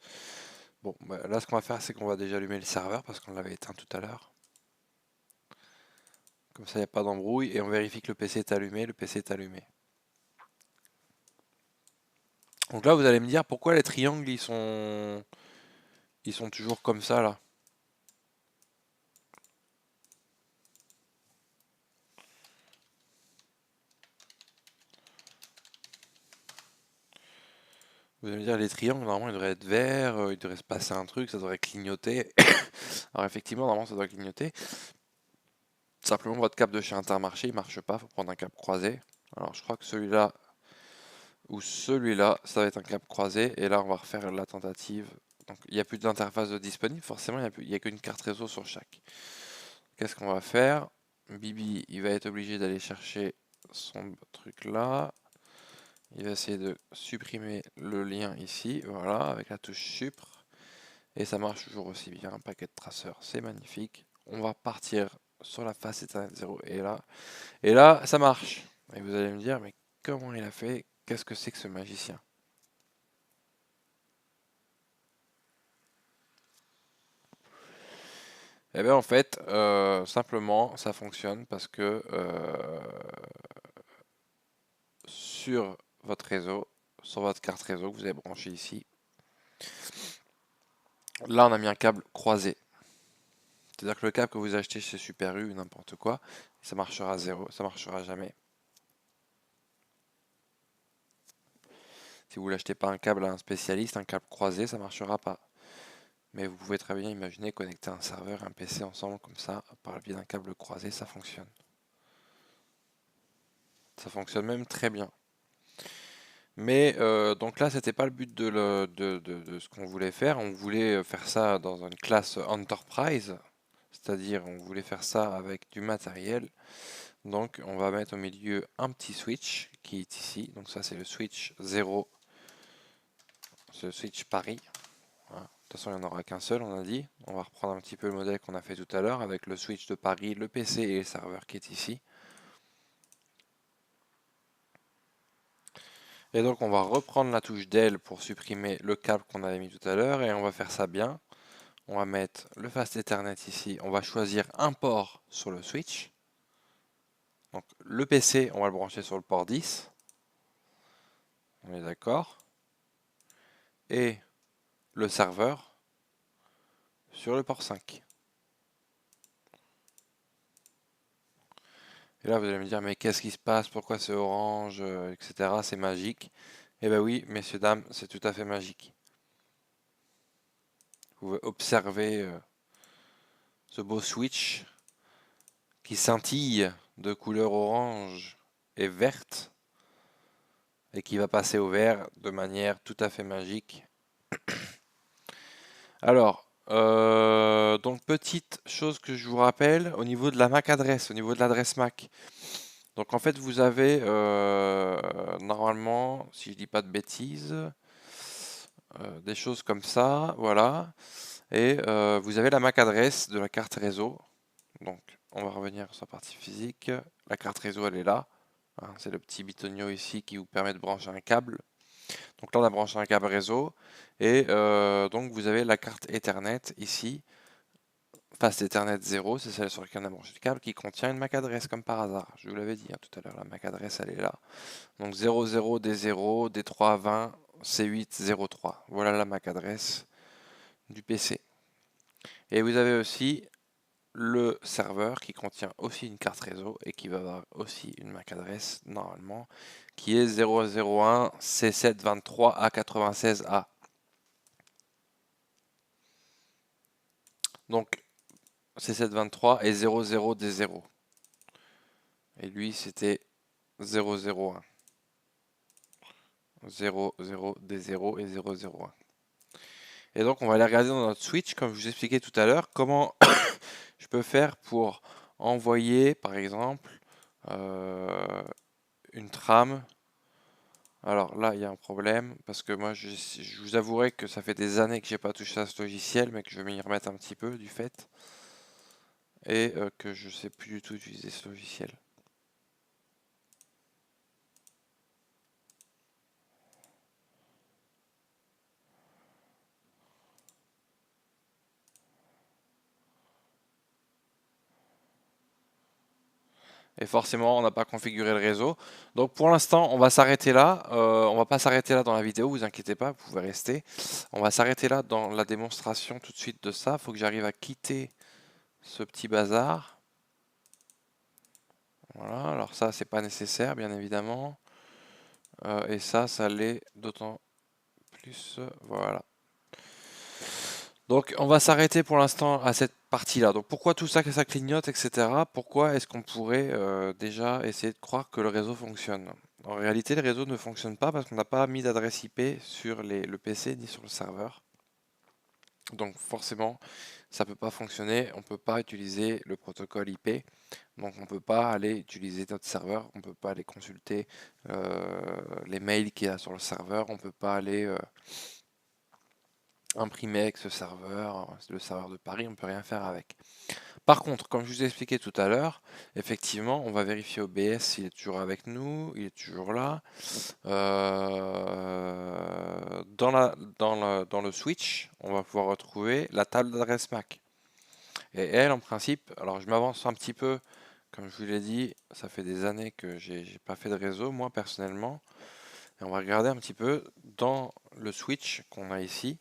Bon, bah, là ce qu'on va faire c'est qu'on va déjà allumer le serveur parce qu'on l'avait éteint tout à l'heure. Comme ça il n'y a pas d'embrouille et on vérifie que le PC est allumé, le PC est allumé. Donc là vous allez me dire pourquoi les triangles ils sont toujours comme ça là. Vous allez me dire les triangles normalement ils devraient être verts, il devrait se passer un truc, ça devrait clignoter. Alors effectivement normalement ça doit clignoter. Simplement votre câble de chez Intermarché il marche pas, faut prendre un câble croisé. Alors je crois que celui-là ou celui-là ça va être un câble croisé et là on va refaire la tentative. Donc il n'y a plus d'interface de disponible, forcément il n'y a qu'une carte réseau sur chaque. Qu'est-ce qu'on va faire? Bibi il va être obligé d'aller chercher son truc là. Il va essayer de supprimer le lien ici, voilà, avec la touche supr. Et ça marche toujours aussi bien, un paquet de traceurs, c'est magnifique. On va partir sur la face Ethernet 0. Et là, ça marche. Et vous allez me dire, mais comment il a fait? Qu'est-ce que c'est que ce magicien? Eh bien en fait, simplement, ça fonctionne parce que sur votre réseau, sur votre carte réseau que vous avez branché ici, là on a mis un câble croisé. C'est-à-dire que le câble que vous achetez chez Super U ou n'importe quoi, ça marchera zéro, ça marchera jamais. Si vous l'achetez pas un câble à un spécialiste, un câble croisé, ça marchera pas. Mais vous pouvez très bien imaginer connecter un serveur et un PC ensemble comme ça, par le biais d'un câble croisé, ça fonctionne. Ça fonctionne même très bien. Mais donc là, c'était pas le but de ce qu'on voulait faire. On voulait faire ça dans une classe Enterprise, c'est-à-dire on voulait faire ça avec du matériel. Donc on va mettre au milieu un petit switch qui est ici. Donc ça c'est le switch 0, c'est le switch Paris. Voilà. De toute façon, il n'y en aura qu'un seul, on a dit. On va reprendre un petit peu le modèle qu'on a fait tout à l'heure avec le switch de Paris, le PC et le serveur qui est ici. Et donc on va reprendre la touche Del pour supprimer le câble qu'on avait mis tout à l'heure et on va faire ça bien. On va mettre le Fast Ethernet ici. On va choisir un port sur le switch. Donc le PC, on va le brancher sur le port 10. On est d'accord. Et le serveur sur le port 5. Et là, vous allez me dire, mais qu'est-ce qui se passe? Pourquoi c'est orange, etc. C'est magique. Eh bien oui, messieurs, dames, c'est tout à fait magique. Vous pouvez observer ce beau switch qui scintille de couleur orange et verte et qui va passer au vert de manière tout à fait magique. Alors, donc petite chose que je vous rappelle au niveau de la MAC adresse, au niveau de l'adresse MAC. Donc en fait vous avez normalement, si je dis pas de bêtises, des choses comme ça, voilà. Et vous avez la MAC adresse de la carte réseau. Donc on va revenir sur la partie physique. La carte réseau elle est là. Hein, c'est le petit bitonio ici qui vous permet de brancher un câble. Donc là on a branché un câble réseau. Et donc vous avez la carte Ethernet ici. Fast Ethernet 0, c'est celle sur laquelle on a branché le câble, qui contient une MAC adresse comme par hasard. Je vous l'avais dit hein, tout à l'heure, la MAC adresse elle est là. Donc 00 D0 D3 20 C8 03. Voilà la MAC adresse du PC. Et vous avez aussi le serveur qui contient aussi une carte réseau et qui va avoir aussi une MAC adresse normalement qui est 001 C723 A96A. Donc C723 est 00D0. Et lui c'était 001. 00D0 et 001. Et donc on va aller regarder dans notre switch, comme je vous expliquais tout à l'heure, comment je peux faire pour envoyer par exemple une trame. Alors là il y a un problème parce que moi je vous avouerai que ça fait des années que j'ai pas touché à ce logiciel mais que je vais m'y remettre un petit peu du fait et que je sais plus du tout utiliser ce logiciel. Et forcément, on n'a pas configuré le réseau. Donc pour l'instant, on va s'arrêter là. On va pas s'arrêter là dans la vidéo, vous inquiétez pas, vous pouvez rester. On va s'arrêter là dans la démonstration tout de suite de ça. Il faut que j'arrive à quitter ce petit bazar. Voilà, alors ça, c'est pas nécessaire, bien évidemment. Et ça l'est d'autant plus. Voilà. Donc on va s'arrêter pour l'instant à cette partie-là. Donc pourquoi tout ça que ça clignote, etc. Pourquoi est-ce qu'on pourrait déjà essayer de croire que le réseau fonctionne? En réalité, le réseau ne fonctionne pas parce qu'on n'a pas mis d'adresse IP sur le PC ni sur le serveur. Donc forcément, ça ne peut pas fonctionner. On ne peut pas utiliser le protocole IP. Donc on ne peut pas aller utiliser notre serveur. On ne peut pas aller consulter les mails qu'il y a sur le serveur. On ne peut pas aller imprimer avec ce serveur, le serveur de Paris, on ne peut rien faire avec. Par contre, comme je vous ai expliqué tout à l'heure, effectivement, on va vérifier OBS s'il est toujours avec nous, il est toujours là. Dans le switch, on va pouvoir retrouver la table d'adresse MAC. Et elle, en principe, alors je m'avance un petit peu, comme je vous l'ai dit, ça fait des années que j'ai pas fait de réseau, moi personnellement. Et on va regarder un petit peu dans le switch qu'on a ici.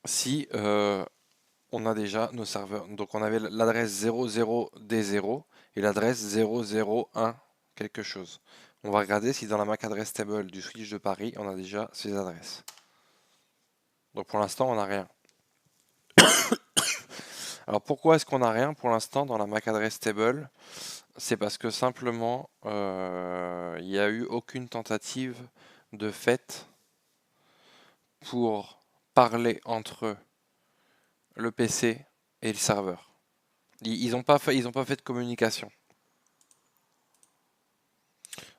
Si on a déjà nos serveurs. Donc on avait l'adresse 00D0 et l'adresse 001 quelque chose. On va regarder si dans la MAC address table du switch de Paris, on a déjà ces adresses. Donc pour l'instant, on n'a rien. Alors pourquoi est-ce qu'on n'a rien pour l'instant dans la MAC address table? C'est parce que simplement, il n'y a eu aucune tentative de fait pour parler entre le PC et le serveur. Ils n'ont pas fait de communication.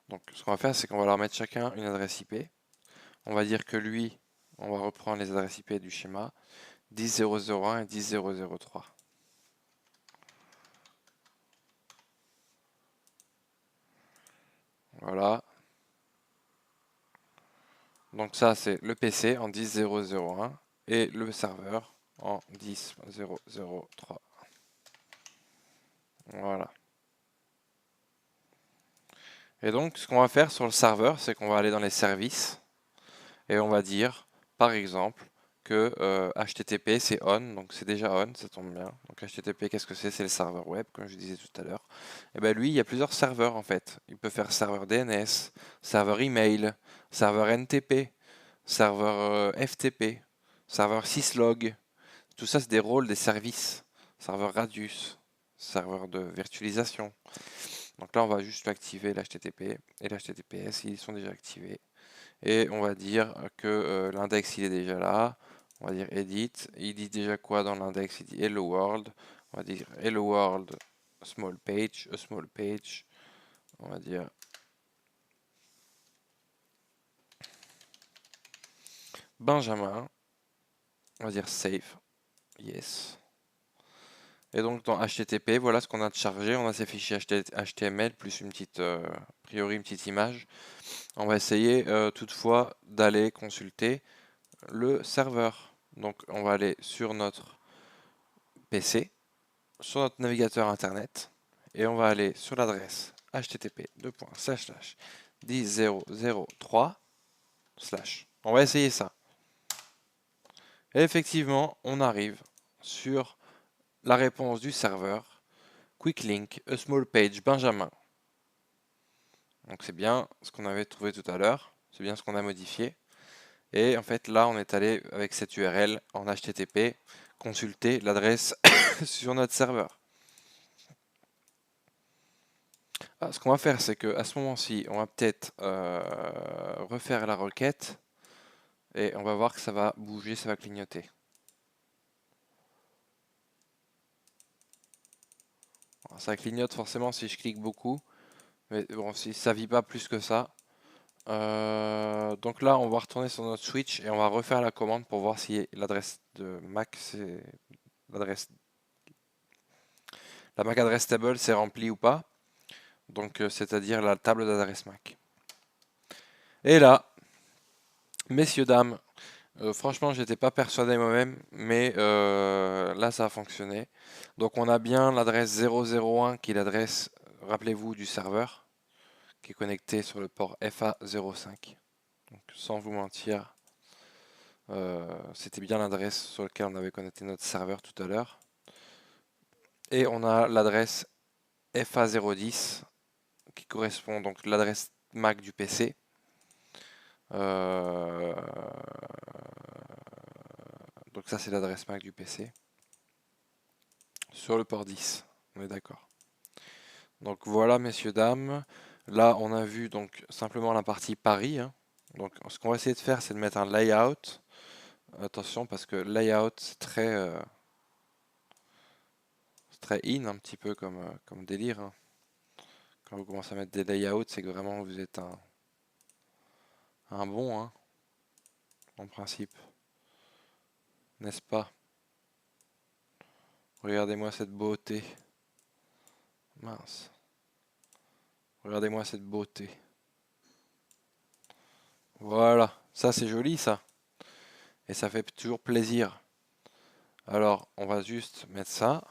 Donc ce qu'on va faire, c'est qu'on va leur mettre chacun une adresse IP. On va dire que lui, on va reprendre les adresses IP du schéma 10.0.0.1 et 10.0.0.3. Voilà. Donc ça, c'est le PC en 10.0.0.1 et le serveur en 10.0.0.3. Voilà. Et donc, ce qu'on va faire sur le serveur, c'est qu'on va aller dans les services et on va dire, par exemple, que HTTP c'est on, donc c'est déjà on, ça tombe bien. Donc HTTP, qu'est-ce que c'est? C'est le serveur web, comme je disais tout à l'heure. Et bien lui, il y a plusieurs serveurs en fait. Il peut faire serveur DNS, serveur email, serveur NTP, serveur FTP, serveur syslog. Tout ça, c'est des rôles des services. Serveur Radius, serveur de virtualisation. Donc là, on va juste activer l'HTTP et l'HTTPS, ils sont déjà activés. Et on va dire que l'index, il est déjà là. On va dire edit. Il dit déjà quoi dans l'index? Il dit hello world. On va dire hello world small page, a small page. On va dire Benjamin. On va dire save. Yes. Et donc dans HTTP, voilà ce qu'on a de chargé. On a ces fichiers HTML plus une petite, a priori une petite image. On va essayer toutefois d'aller consulter le serveur. Donc on va aller sur notre PC, sur notre navigateur internet, et on va aller sur l'adresse http://10.0.0.3/. On va essayer ça. Et effectivement, on arrive sur la réponse du serveur. Quick link, a small page, Benjamin. Donc c'est bien ce qu'on avait trouvé tout à l'heure. C'est bien ce qu'on a modifié. Et en fait, là, on est allé avec cette URL en HTTP consulter l'adresse sur notre serveur. Ah, ce qu'on va faire, c'est qu'à ce moment-ci, on va peut-être refaire la requête et on va voir que ça va bouger, ça va clignoter. Alors, ça clignote forcément si je clique beaucoup, mais bon, si ça ne vit pas plus que ça. Donc là, on va retourner sur notre switch et on va refaire la commande pour voir si l'adresse de MAC, c'est l'adresse, la MAC address table, c'est remplie ou pas. Donc, c'est-à-dire la table d'adresse MAC. Et là, messieurs, dames, franchement, j'étais pas persuadé moi-même, mais là, ça a fonctionné. Donc, on a bien l'adresse 001 qui est l'adresse, rappelez-vous, du serveur, qui est connecté sur le port FA05. Donc, sans vous mentir, c'était bien l'adresse sur laquelle on avait connecté notre serveur tout à l'heure. Et on a l'adresse FA010 qui correspond donc à l'adresse MAC du PC. Donc ça c'est l'adresse MAC du PC. Sur le port 10, on est d'accord. Donc voilà messieurs, dames. Là on a vu donc simplement la partie Paris. Hein. Donc ce qu'on va essayer de faire c'est de mettre un layout. Attention parce que layout c'est très in un petit peu comme délire. Hein. Quand vous commencez à mettre des layouts, c'est que vraiment vous êtes un bon. Hein. en principe. N'est-ce pas? Regardez-moi cette beauté. Mince. Regardez-moi cette beauté. Voilà, ça c'est joli ça. Et ça fait toujours plaisir. Alors, on va juste mettre ça.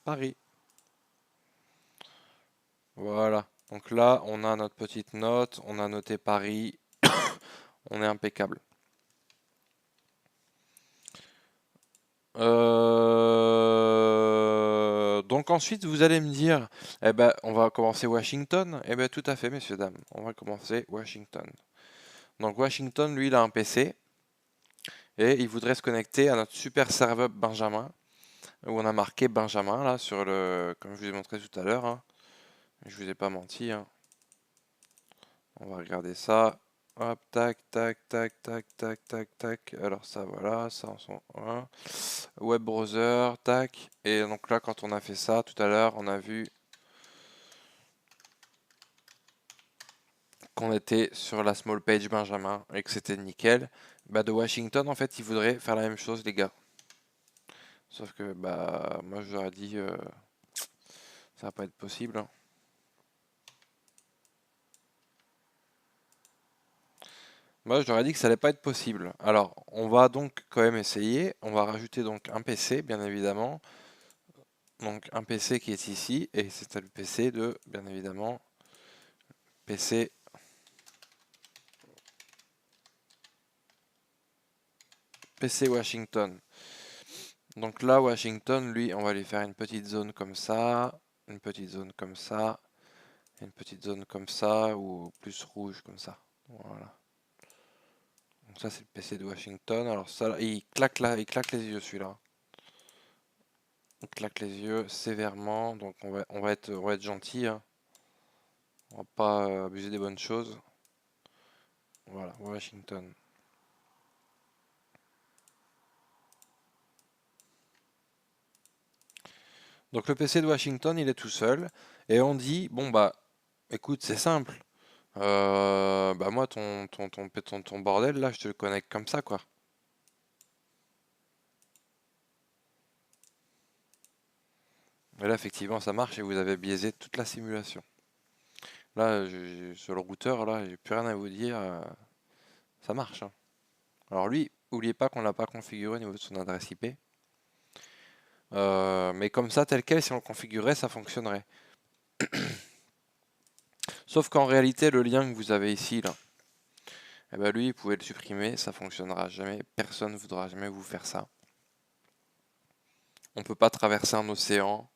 Paris. Voilà. Donc là, on a notre petite note. On a noté Paris. On est impeccable. Donc ensuite, vous allez me dire, eh ben, on va commencer Washington. Eh bien, tout à fait, messieurs, dames. On va commencer Washington. Donc Washington, lui, il a un PC. Et il voudrait se connecter à notre super serveur Benjamin. Où on a marqué Benjamin, là, sur le... Comme je vous ai montré tout à l'heure. Hein. Je vous ai pas menti. Hein. On va regarder ça. Hop, tac, tac, tac, tac, tac, tac, tac. Alors ça, voilà, ça en sont un. Web browser, tac. Et donc là, quand on a fait ça tout à l'heure, on a vu qu'on était sur la small page Benjamin et que c'était nickel. Bah, de Washington, en fait, ils voudraient faire la même chose, les gars. Sauf que, bah, moi, je leur ai dit, ça va pas être possible. Hein. Moi, je leur ai dit que ça allait pas être possible. Alors, on va donc quand même essayer. On va rajouter donc un PC, bien évidemment. Donc, un PC qui est ici. Et c'est le PC de, bien évidemment, PC Washington. Donc là, Washington, lui, on va lui faire une petite zone comme ça, une petite zone comme ça, une petite zone comme ça, ou plus rouge comme ça. Voilà. Donc ça, c'est le PC de Washington. Alors ça, il claque là, il claque les yeux celui-là. Il claque les yeux sévèrement. Donc on va être gentil. Hein. On va pas abuser des bonnes choses. Voilà, Washington. Donc le PC de Washington, il est tout seul. Et on dit, bon bah, écoute, c'est simple. Bah moi, ton bordel, là, je te le connecte comme ça, quoi. Et là, effectivement, ça marche et vous avez biaisé toute la simulation. Là, sur le routeur, là, j'ai plus rien à vous dire. Ça marche. Hein. Alors lui, n'oubliez pas qu'on l'a pas configuré au niveau de son adresse IP. Mais comme ça, tel quel, si on le configurait, ça fonctionnerait. Sauf qu'en réalité, le lien que vous avez ici, là, eh ben lui, vous pouvez le supprimer, ça fonctionnera jamais. Personne ne voudra jamais vous faire ça. On ne peut pas traverser un océan.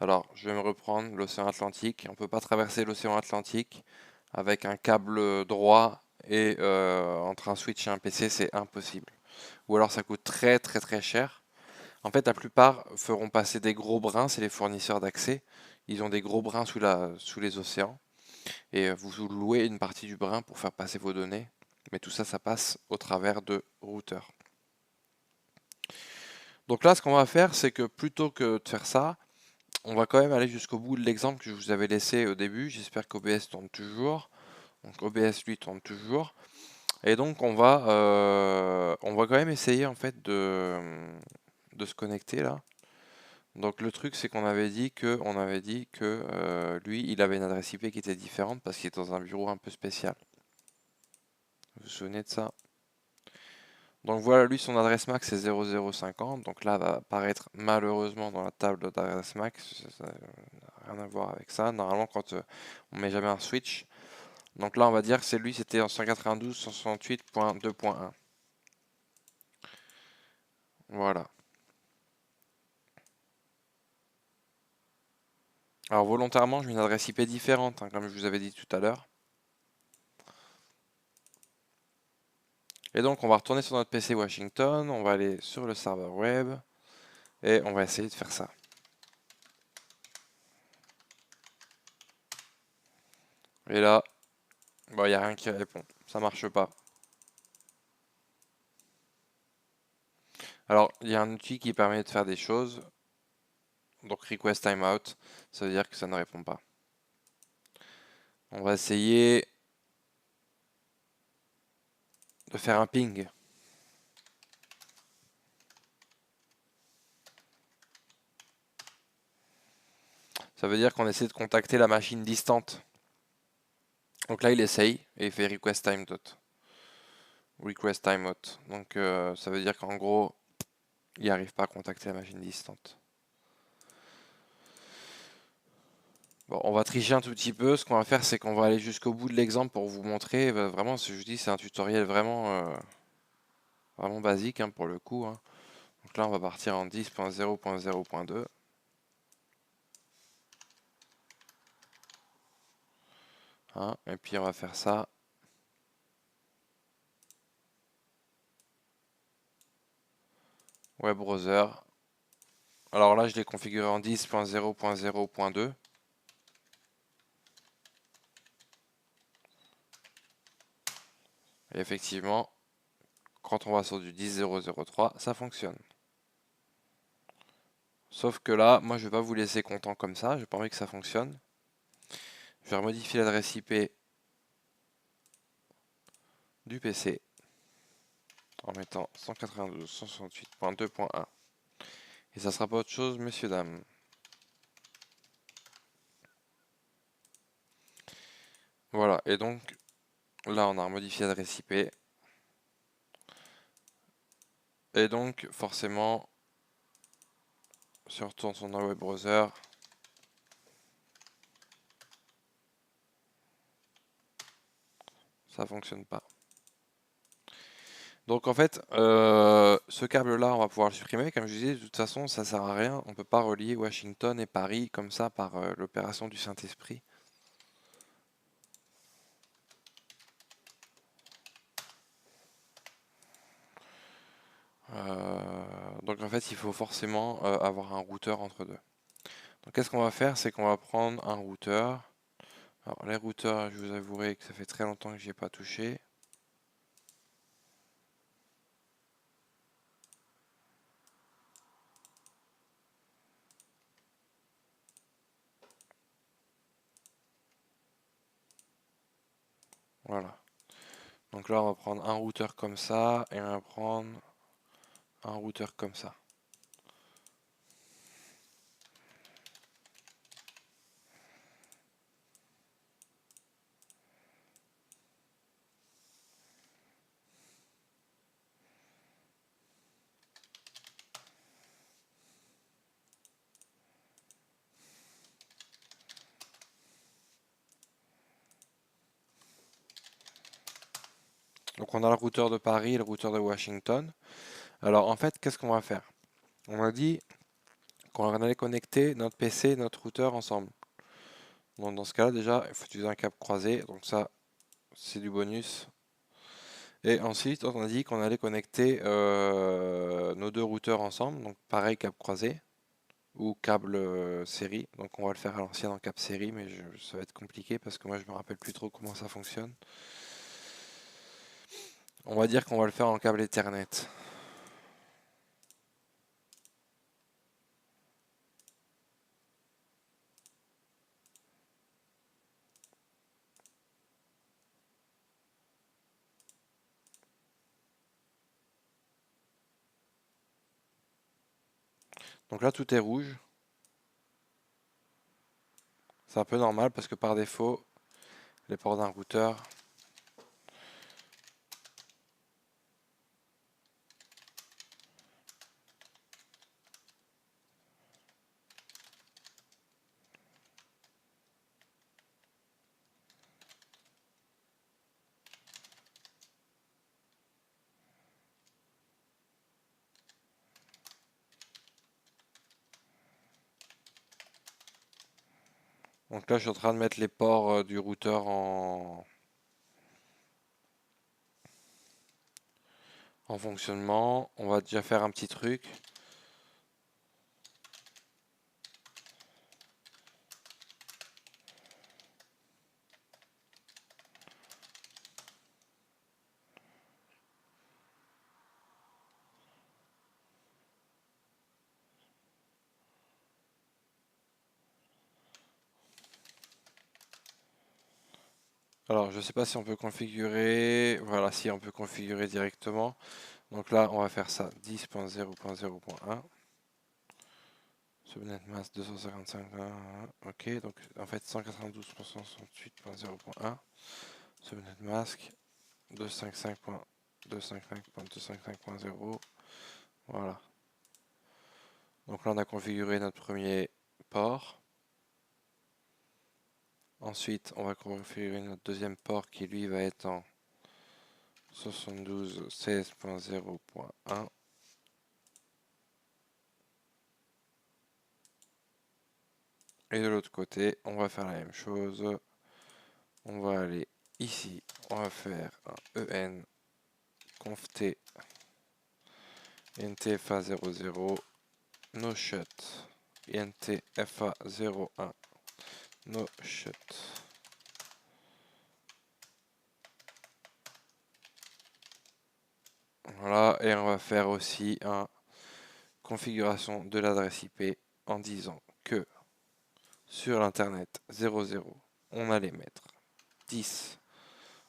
Alors, je vais me reprendre l'océan Atlantique. On ne peut pas traverser l'océan Atlantique avec un câble droit et entre un Switch et un PC, c'est impossible. Ou alors ça coûte très très très cher. En fait, la plupart feront passer des gros brins, c'est les fournisseurs d'accès. Ils ont des gros brins sous les océans. Et vous louez une partie du brin pour faire passer vos données. Mais tout ça, ça passe au travers de routeurs. Donc là, ce qu'on va faire, c'est que plutôt que de faire ça, on va quand même aller jusqu'au bout de l'exemple que je vous avais laissé au début. J'espère qu'OBS tourne toujours. Donc OBS lui tourne toujours. Et donc on va quand même essayer en fait de se connecter là. Donc le truc c'est qu'on avait dit que lui il avait une adresse IP qui était différente parce qu'il est dans un bureau un peu spécial. Vous vous souvenez de ça? Donc voilà, lui son adresse MAC c'est 0050. Donc là va apparaître malheureusement dans la table d'adresse MAC. Ça n'a rien à voir avec ça. Normalement quand on met jamais un switch. Donc là on va dire que c'est lui c'était en 192.168.2.1. Voilà. Alors volontairement, je mets une adresse IP différente, hein, comme je vous avais dit tout à l'heure. Et donc, on va retourner sur notre PC Washington, on va aller sur le serveur web, et on va essayer de faire ça. Et là, il n'y a rien qui répond, ça marche pas. Alors, il y a un outil qui permet de faire des choses, donc request timeout, ça veut dire que ça ne répond pas. On va essayer de faire un ping. Ça veut dire qu'on essaie de contacter la machine distante. Donc là, il essaye et il fait request timeout. Request timeout. Donc ça veut dire qu'en gros, il n'arrive pas à contacter la machine distante. Bon, on va tricher un tout petit peu. Ce qu'on va faire, c'est qu'on va aller jusqu'au bout de l'exemple pour vous montrer. Vraiment, ce que je dis, c'est un tutoriel vraiment basique hein, pour le coup. Hein. Donc là, on va partir en 10.0.0.2. Hein, et puis on va faire ça. Web browser. Alors là, je l'ai configuré en 10.0.0.2. Et effectivement, quand on va sur du 10.0.0.3, ça fonctionne. Sauf que là, moi, je ne vais pas vous laisser content comme ça. J'ai pas envie que ça fonctionne. Je vais remodifier l'adresse IP du PC en mettant 192.168.2.1. Et ça sera pas autre chose, messieurs, dames. Voilà, et donc là, on a modifié l'adresse IP. Et donc, forcément, si on retourne sur notre web browser, ça fonctionne pas. Donc en fait, ce câble-là, on va pouvoir le supprimer. Comme je disais, de toute façon, ça sert à rien. On ne peut pas relier Washington et Paris comme ça par l'opération du Saint-Esprit. Donc en fait, il faut forcément avoir un routeur entre deux. Donc qu'est-ce qu'on va faire? C'est qu'on va prendre un routeur. Alors les routeurs, je vous avouerai que ça fait très longtemps que j'y ai pas touché. Voilà. Donc là, on va prendre un routeur comme ça et on va prendre un routeur comme ça. Donc on a le routeur de Paris et le routeur de Washington. Alors en fait, qu'est-ce qu'on va faire? On a dit qu'on allait connecter notre PC et notre routeur ensemble. Donc dans ce cas-là, déjà, il faut utiliser un câble croisé. Donc ça, c'est du bonus. Et ensuite, on a dit qu'on allait connecter nos deux routeurs ensemble. Donc pareil, câble croisé ou câble série. Donc on va le faire à l'ancienne en câble série, mais ça va être compliqué parce que moi, je me rappelle plus trop comment ça fonctionne. On va dire qu'on va le faire en câble Ethernet. Donc là, tout est rouge. C'est un peu normal parce que par défaut, les ports d'un routeur. Donc là, je suis en train de mettre les ports du routeur en fonctionnement. On va déjà faire un petit truc. Alors, je ne sais pas si on peut configurer. Voilà, si on peut configurer directement. Donc là, on va faire ça 10.0.0.1. Subnet mask 255. Ok, donc en fait 192.168.0.1. Subnet mask 255.255.255.0. Voilà. Donc là, on a configuré notre premier port. Ensuite, on va configurer notre deuxième port qui lui va être en 72.16.0.1. Et de l'autre côté, on va faire la même chose. On va aller ici, on va faire un en conft intfa00 no shut intfa01 no shut. Voilà, et on va faire aussi une configuration de l'adresse IP en disant que sur l'internet 00, on allait mettre 10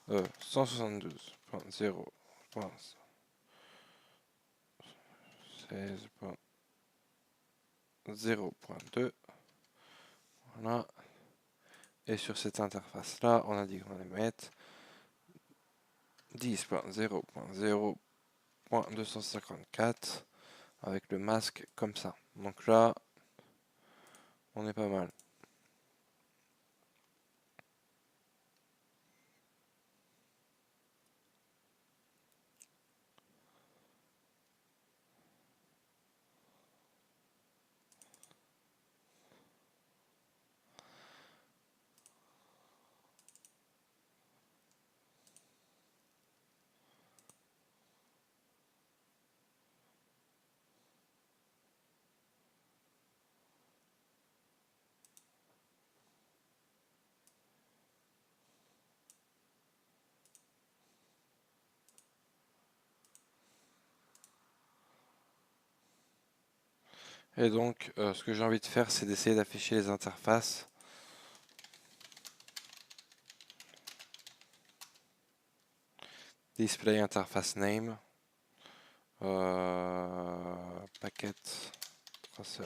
172.0.16.0.2. Voilà. Et sur cette interface là, on a dit qu'on allait mettre 10.0.0.254 avec le masque comme ça. Donc là, on est pas mal. Et donc, ce que j'ai envie de faire, c'est d'essayer d'afficher les interfaces. Display interface name. Packet tracer.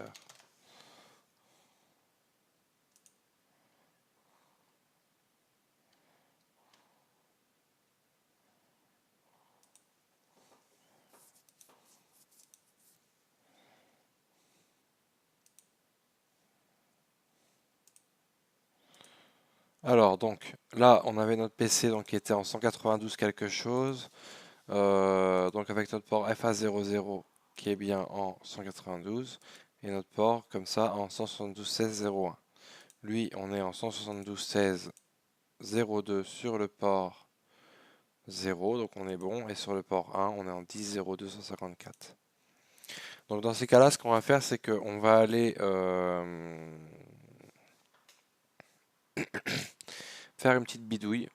Alors, donc, là, on avait notre PC donc, qui était en 192 quelque chose. Donc, avec notre port FA00 qui est bien en 192. Et notre port, comme ça, en 172.16.01. Lui, on est en 172.16.02 sur le port 0, donc on est bon. Et sur le port 1, on est en 10.0.254. Donc dans ces cas-là, ce qu'on va faire, c'est qu'on va aller faire une petite bidouille.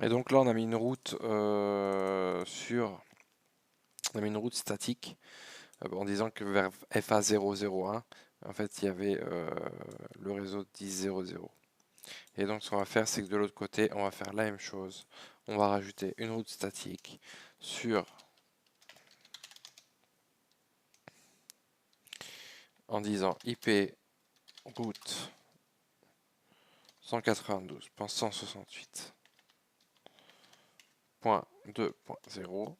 Et donc là, on a mis une route on a mis une route statique en disant que vers FA001, en fait, il y avait le réseau 10.0.0. Et donc, ce qu'on va faire, c'est que de l'autre côté, on va faire la même chose. On va rajouter une route statique en disant IP route 192.168.2.0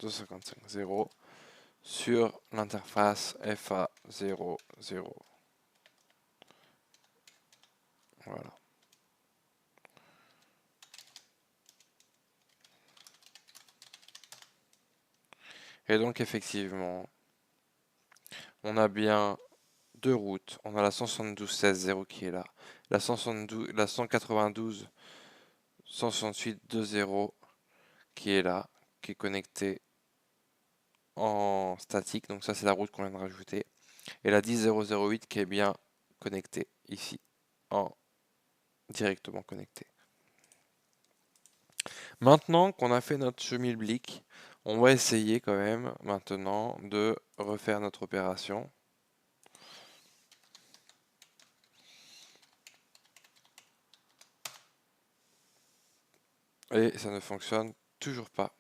255.0 sur l'interface FA00. Voilà. Et donc effectivement, on a bien deux routes. On a la 172.16.0 qui est là, la 192.168.2.0 qui est là, qui est connectée en statique. Donc ça, c'est la route qu'on vient de rajouter. Et la 10.0.0.8 qui est bien connectée ici, en directement connectée. Maintenant qu'on a fait notre schmilblick, on va essayer quand même maintenant de refaire notre opération. Et ça ne fonctionne toujours pas.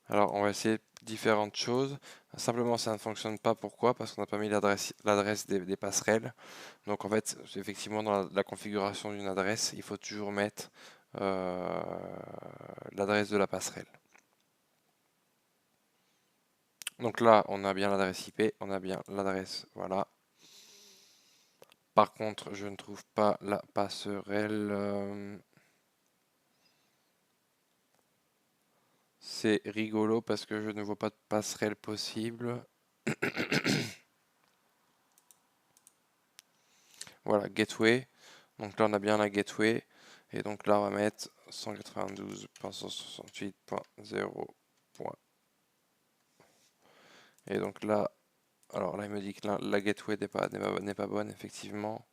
Alors on va essayer différentes choses. Simplement ça ne fonctionne pas. Pourquoi? Parce qu'on n'a pas mis l'adresse des passerelles. Donc en fait, effectivement dans la configuration d'une adresse, il faut toujours mettre l'adresse de la passerelle. Donc là, on a bien l'adresse IP, on a bien l'adresse, voilà. Par contre, je ne trouve pas la passerelle. C'est rigolo parce que je ne vois pas de passerelle possible. Voilà, gateway. Donc là, on a bien la gateway. Et donc là, on va mettre 192.168.0. Et donc là, alors là, il me dit que la gateway n'est pas bonne, effectivement.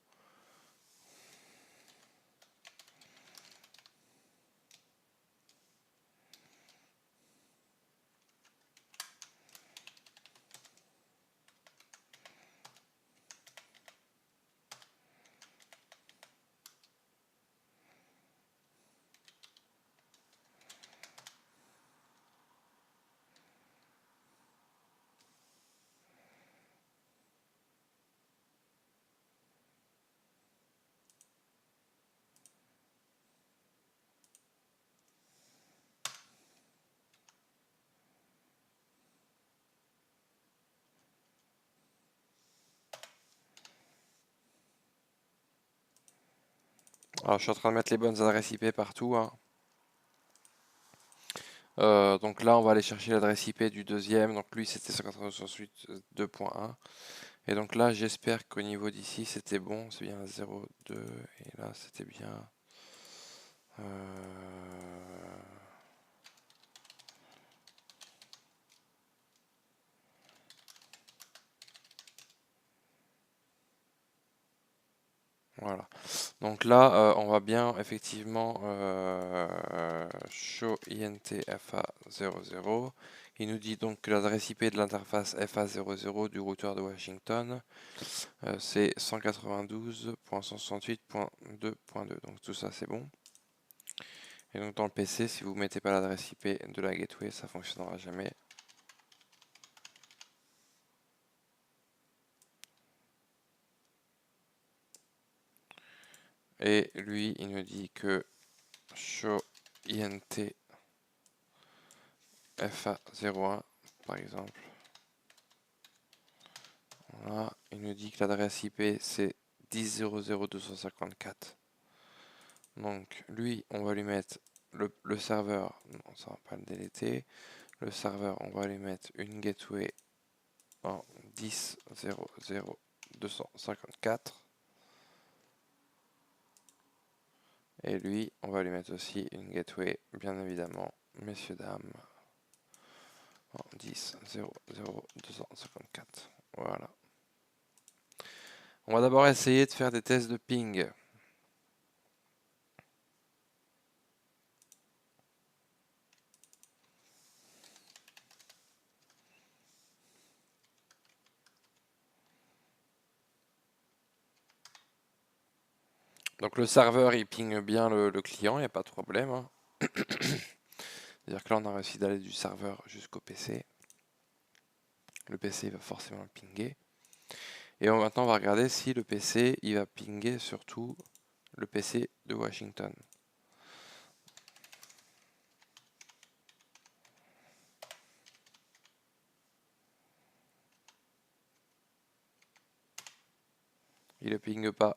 Alors, je suis en train de mettre les bonnes adresses IP partout, hein. Donc là, on va aller chercher l'adresse IP du deuxième. Donc lui, c'était 192.168.2.1. Et donc là, j'espère qu'au niveau d'ici, c'était bon. C'est bien 0,2. Et là, c'était bien... Voilà. Donc là, on va bien effectivement show intfa00. Il nous dit donc que l'adresse IP de l'interface FA00 du routeur de Washington, c'est 192.168.2.2. Donc tout ça, c'est bon. Et donc dans le PC, si vous ne mettez pas l'adresse IP de la gateway, ça ne fonctionnera jamais. Et lui, il nous dit que show int FA01, par exemple. Voilà, il nous dit que l'adresse IP c'est 10.0.0.254. Donc lui, on va lui mettre le serveur, non, ça va pas le déléter. Le serveur, on va lui mettre une gateway en 10.0.0.254. Et lui, on va lui mettre aussi une gateway, bien évidemment, messieurs, dames, en 10.0.0.254. Voilà. On va d'abord essayer de faire des tests de ping. Donc le serveur, il ping bien le client, il n'y a pas de problème, hein. C'est-à-dire que là, on a réussi d'aller du serveur jusqu'au PC. Le PC va forcément le pinguer. Et maintenant, on va regarder si le PC, il va pinguer surtout le PC de Washington. Il ne ping pas.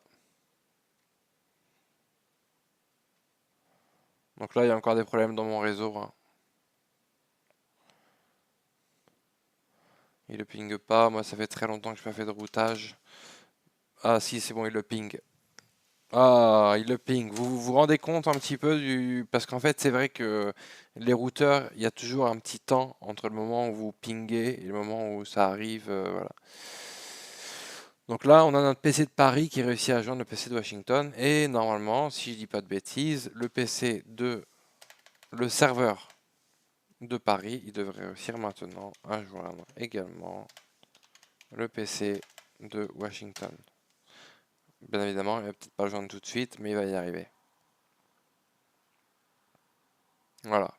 Donc là, il y a encore des problèmes dans mon réseau, hein. Il ne ping pas. Moi, ça fait très longtemps que je n'ai pas fait de routage. Ah si, c'est bon, il le ping. Ah, il le ping. Vous vous rendez compte un petit peu du... Parce qu'en fait, c'est vrai que les routeurs, il y a toujours un petit temps entre le moment où vous pingez et le moment où ça arrive. Voilà. Donc là, on a notre PC de Paris qui réussit à joindre le PC de Washington. Et normalement, si je dis pas de bêtises, le serveur de Paris, il devrait réussir maintenant à joindre également le PC de Washington. Bien évidemment, il va peut-être pas le joindre tout de suite, mais il va y arriver. Voilà.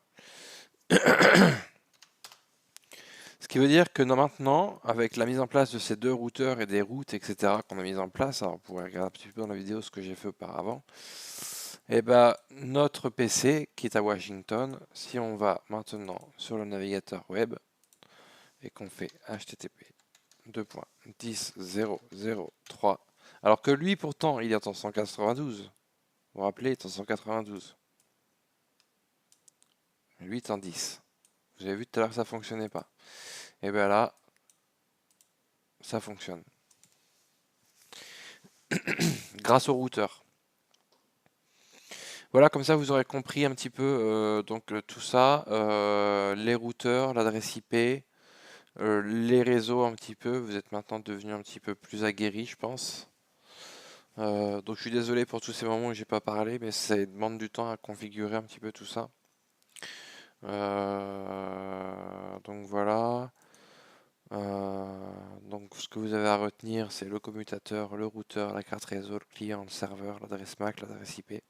Ce qui veut dire que maintenant, avec la mise en place de ces deux routeurs et des routes, etc., qu'on a mis en place, alors vous pourrez regarder un petit peu dans la vidéo ce que j'ai fait auparavant, et ben notre PC qui est à Washington, si on va maintenant sur le navigateur web et qu'on fait http://2.10.0.0.3, alors que lui pourtant il est en 192, vous vous rappelez, il est en 192, lui est en 10. Vous avez vu tout à l'heure que ça fonctionnait pas. Et bien là, ça fonctionne. Grâce au routeur. Voilà, comme ça vous aurez compris un petit peu tout ça, les routeurs, l'adresse IP, les réseaux un petit peu. Vous êtes maintenant devenu un petit peu plus aguerri, je pense. Donc je suis désolé pour tous ces moments où j'ai pas parlé, mais ça demande du temps à configurer un petit peu tout ça. Donc voilà. Donc ce que vous avez à retenir, c'est le commutateur, le routeur, la carte réseau, le client, le serveur, l'adresse MAC, l'adresse IP.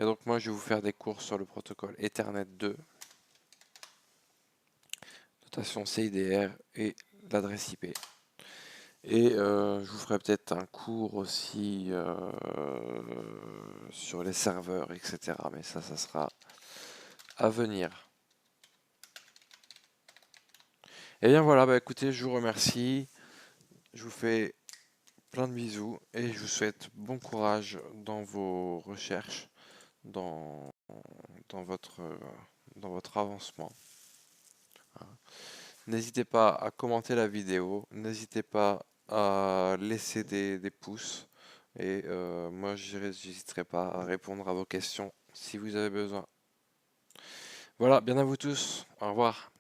Et donc moi je vais vous faire des cours sur le protocole Ethernet 2, notation CIDR et l'adresse IP. Et je vous ferai peut-être un cours aussi sur les serveurs, etc. Mais ça sera à venir. Et bien voilà, bah écoutez, je vous remercie. Je vous fais plein de bisous et je vous souhaite bon courage dans vos recherches, dans votre avancement. N'hésitez pas à commenter la vidéo, n'hésitez pas à laisser des pouces et moi je n'hésiterai pas à répondre à vos questions si vous avez besoin. Voilà, bien à vous tous, au revoir.